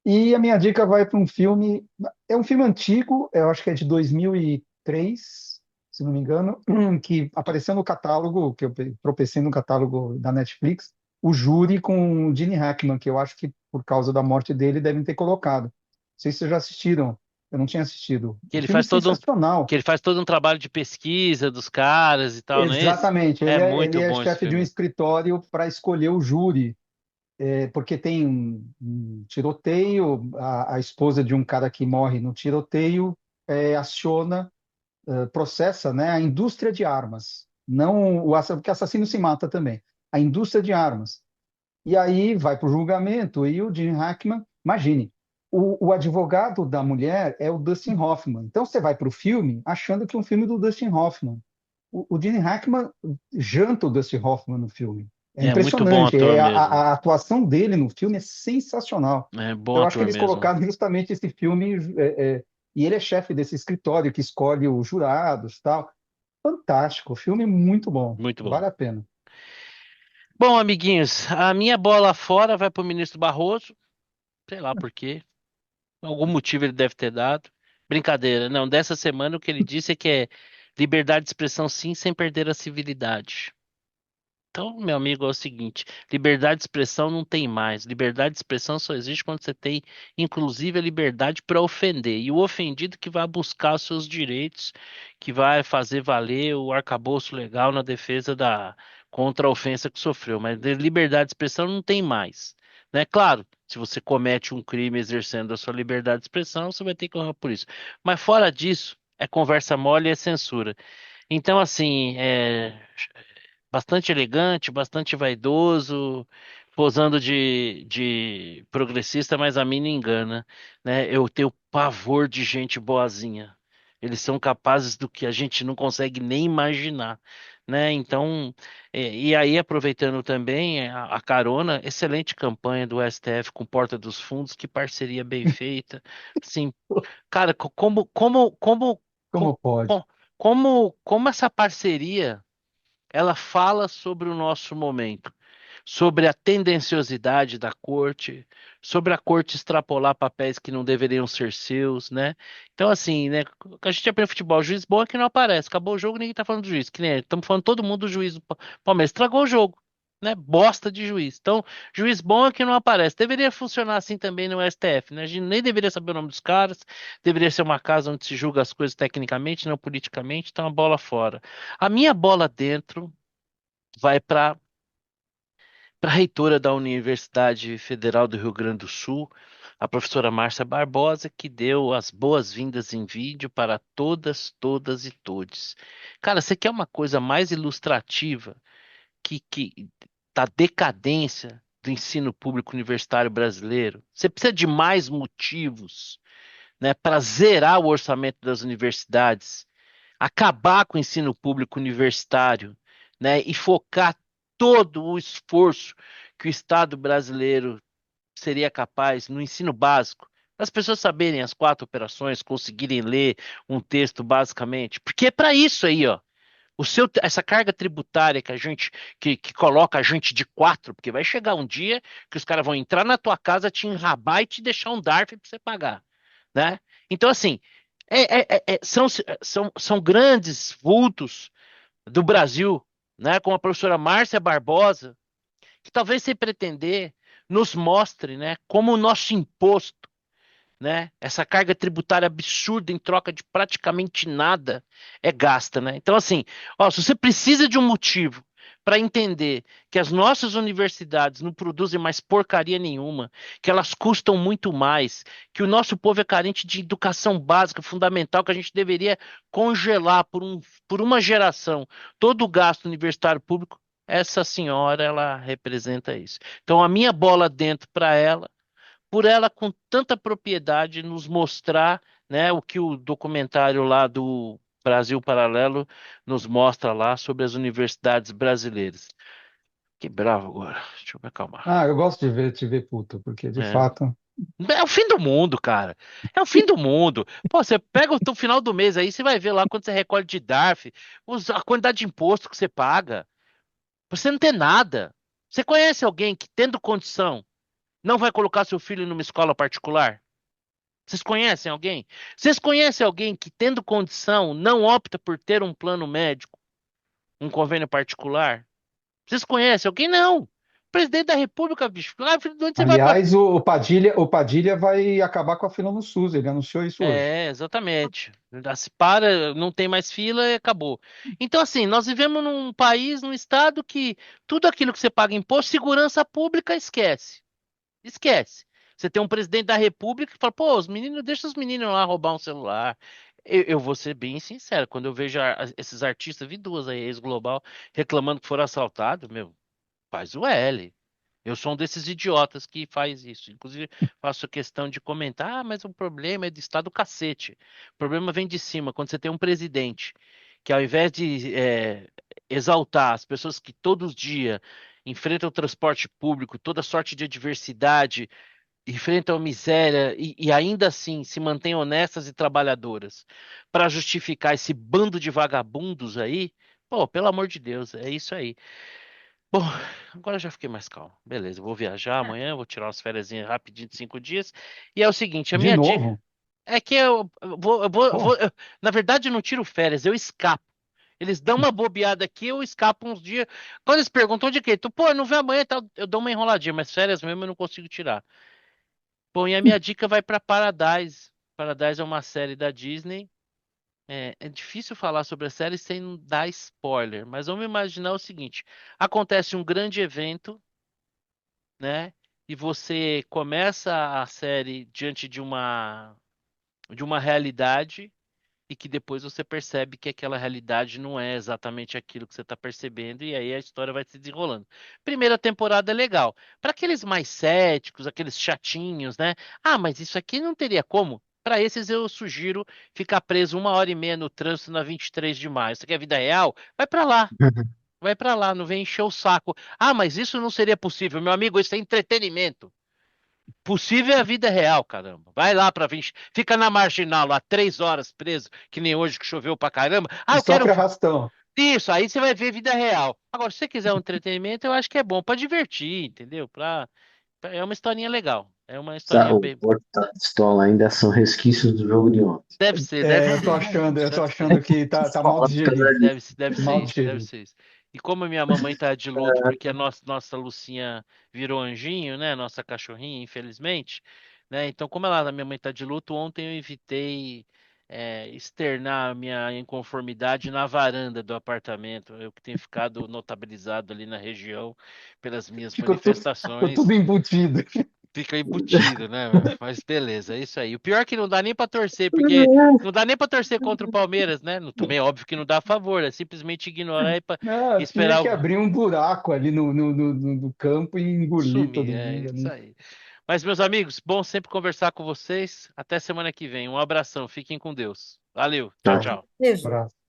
E a minha dica vai para um filme, é um filme antigo, eu acho que é de 2003, se não me engano, que apareceu no catálogo, que eu tropecei no catálogo da Netflix, O Júri com o Gene Hackman, que eu acho que por causa da morte dele devem ter colocado. Não sei se vocês já assistiram, eu não tinha assistido. Que Um ele filme faz sensacional. que ele faz todo um trabalho de pesquisa dos caras e tal, não é esse? Exatamente, É ele muito é bom esse chefe de um filme. escritório para escolher o júri porque tem um tiroteio, a esposa de um cara que morre no tiroteio aciona, processa, né, a indústria de armas, não o assassino, porque assassino se mata também, a indústria de armas. E aí vai para o julgamento e o Gene Hackman, imagine, o advogado da mulher é o Dustin Hoffman. Então você vai para o filme achando que é um filme do Dustin Hoffman. O Gene Hackman janta o Dustin Hoffman no filme. É É muito bom impressionante. ator mesmo. A atuação dele no filme é sensacional. É bom Então, eu acho que ator eles mesmo. colocaram justamente esse filme, e ele é chefe desse escritório que escolhe os jurados, tal. Fantástico, filme muito bom, Muito bom. vale a pena. Bom, amiguinhos, a minha bola fora vai pro ministro Barroso. Sei lá por quê. Algum motivo ele deve ter dado. Brincadeira. Não, dessa semana o que ele disse é que é liberdade de expressão sim, sem perder a civilidade. Então, meu amigo, é o seguinte: liberdade de expressão não tem mais. Liberdade de expressão só existe quando você tem, inclusive, a liberdade para ofender. E o ofendido que vai buscar os seus direitos, que vai fazer valer o arcabouço legal na defesa da contra a ofensa que sofreu. Mas de liberdade de expressão não tem mais. Né? Claro, se você comete um crime exercendo a sua liberdade de expressão, você vai ter que honrar por isso. Mas fora disso, é conversa mole e é censura. Então, assim, bastante elegante, bastante vaidoso, posando de progressista, mas a mim não engana, né? Eu tenho pavor de gente boazinha. Eles são capazes do que a gente não consegue nem imaginar, né? Então, e aí aproveitando também a carona, excelente campanha do STF com Porta dos Fundos, que parceria bem feita. Assim, cara, Como pode? co- como essa parceria ela fala sobre o nosso momento, sobre a tendenciosidade da corte, sobre a corte extrapolar papéis que não deveriam ser seus, né? Então, assim, né? A gente aprende no futebol, juiz bom é que não aparece. Acabou o jogo, ninguém tá falando do juiz. Que nem estamos falando todo mundo do juiz do Palmeiras. Estragou o jogo. Né? Bosta de juiz. Então, juiz bom é que não aparece. Deveria funcionar assim também no STF, né? A gente nem deveria saber o nome dos caras. Deveria ser uma casa onde se julga as coisas tecnicamente, não politicamente. Então, a bola fora. A minha bola dentro vai para a reitora da Universidade Federal do Rio Grande do Sul, a professora Márcia Barbosa, que deu as boas-vindas em vídeo para todas, todas e todes. Cara, você quer uma coisa mais ilustrativa que da decadência do ensino público universitário brasileiro? Você precisa de mais motivos, né, para zerar o orçamento das universidades, acabar com o ensino público universitário, né, e focar todo o esforço que o Estado brasileiro seria capaz no ensino básico, para as pessoas saberem as quatro operações, conseguirem ler um texto basicamente, porque é para isso aí, ó. Essa carga tributária que a gente que coloca a gente de quatro, porque vai chegar um dia que os caras vão entrar na tua casa, te enrabar e te deixar um DARF para você pagar, né? Então, assim, são grandes vultos do Brasil, né? Como a professora Márcia Barbosa, que talvez sem pretender nos mostre, né, como o nosso imposto, né, essa carga tributária absurda em troca de praticamente nada é gasta, né? Então, assim, ó, se você precisa de um motivo para entender que as nossas universidades não produzem mais porcaria nenhuma, que elas custam muito mais, que o nosso povo é carente de educação básica, fundamental, que a gente deveria congelar por uma geração todo o gasto universitário público, essa senhora, ela representa isso. Então, a minha bola dentro para ela por ela com tanta propriedade nos mostrar, né, o que o documentário lá do Brasil Paralelo nos mostra lá sobre as universidades brasileiras. Que bravo agora. Deixa eu me acalmar. Ah, eu gosto de ver, te ver puto, porque de É. fato. É o fim do mundo, cara. É o fim do mundo. Pô, você pega o final do mês aí, você vai ver lá quando você recolhe de DARF, a quantidade de imposto que você paga. Você não tem nada. Você conhece alguém que, tendo condição, não vai colocar seu filho numa escola particular? Vocês conhecem alguém? Vocês conhecem alguém que, tendo condição, não opta por ter um plano médico, um convênio particular? Vocês conhecem alguém? Não. Presidente da República, bicho. Lá, filho, de onde você vai para. Aliás, o Padilha vai acabar com a fila no SUS, ele anunciou isso hoje. É, exatamente. Se para, não tem mais fila e acabou. Então, assim, nós vivemos num país, num estado que tudo aquilo que você paga imposto, segurança pública, esquece. Esquece. Você tem um presidente da República que fala, pô, os meninos, deixa os meninos lá roubar um celular. Eu vou ser bem sincero, quando eu vejo esses artistas, vi duas aí, ex-global, reclamando que foram assaltados, meu, faz o L. Eu sou um desses idiotas que faz isso. Inclusive, faço questão de comentar, ah, mas o problema é do Estado cacete. O problema vem de cima, quando você tem um presidente que ao invés de exaltar as pessoas que todos os dias enfrentam o transporte público, toda sorte de adversidade, enfrentam a miséria e ainda assim se mantêm honestas e trabalhadoras para justificar esse bando de vagabundos aí, pô, pelo amor de Deus, é isso aí. Bom, agora eu já fiquei mais calmo. Beleza, eu vou viajar amanhã, vou tirar umas férias rapidinho de 5 dias. E é o seguinte, a De minha dica novo? é que Pô, na verdade eu não tiro férias, eu escapo. Eles dão uma bobeada aqui, eu escapo uns dias. Quando eles perguntam de quê? Tu, pô, não vem amanhã, e tal, eu dou uma enroladinha, mas férias mesmo eu não consigo tirar. Bom, e a minha dica vai para Paradise. Paradise é uma série da Disney. É difícil falar sobre a série sem dar spoiler, mas vamos imaginar o seguinte: acontece um grande evento, né? E você começa a série diante de uma realidade e que depois você percebe que aquela realidade não é exatamente aquilo que você está percebendo e aí a história vai se desenrolando. Primeira temporada é legal. Para aqueles mais céticos, aqueles chatinhos, né? Ah, mas isso aqui não teria como. Para esses eu sugiro ficar preso 1 hora e meia no trânsito na 23 de maio. Você quer vida real? Vai para lá. Vai para lá, não vem encher o saco. Ah, mas isso não seria possível, meu amigo, isso é entretenimento. Possível é a vida real, caramba. Vai lá para 20, fica na marginal lá 3 horas preso, que nem hoje que choveu pra caramba. Ah, E eu quero sofre arrastão. isso, aí você vai ver vida real. Agora, se você quiser um entretenimento, eu acho que é bom para divertir, entendeu? É uma historinha legal. É uma historinha O bem. Porto da Pistola ainda são resquícios do jogo de ontem. Deve Eu tô ser. achando que tá mal Só por causa digerido. Deve ser Mal isso, deve digerido. ser isso. E como a minha mamãe tá de luto porque a nossa Lucinha virou anjinho, né? Nossa cachorrinha, infelizmente, né? Então, como a minha mãe tá de luto, ontem eu evitei externar a minha inconformidade na varanda do apartamento. Eu que tenho ficado notabilizado ali na região pelas minhas Ficou manifestações. tudo embutido. Fica embutido, né, meu? Mas beleza, é isso aí. O pior é que não dá nem pra torcer, porque não dá nem pra torcer contra o Palmeiras, né? Também é óbvio que não dá a favor, é simplesmente ignorar e Não, tinha esperar que abrir um buraco ali no campo e engolir sumir. todo É mundo isso ali. aí. Mas, meus amigos, bom sempre conversar com vocês. Até semana que vem. Um abração, fiquem com Deus. Valeu, tchau, Tá. tchau. Beijo. Abraço.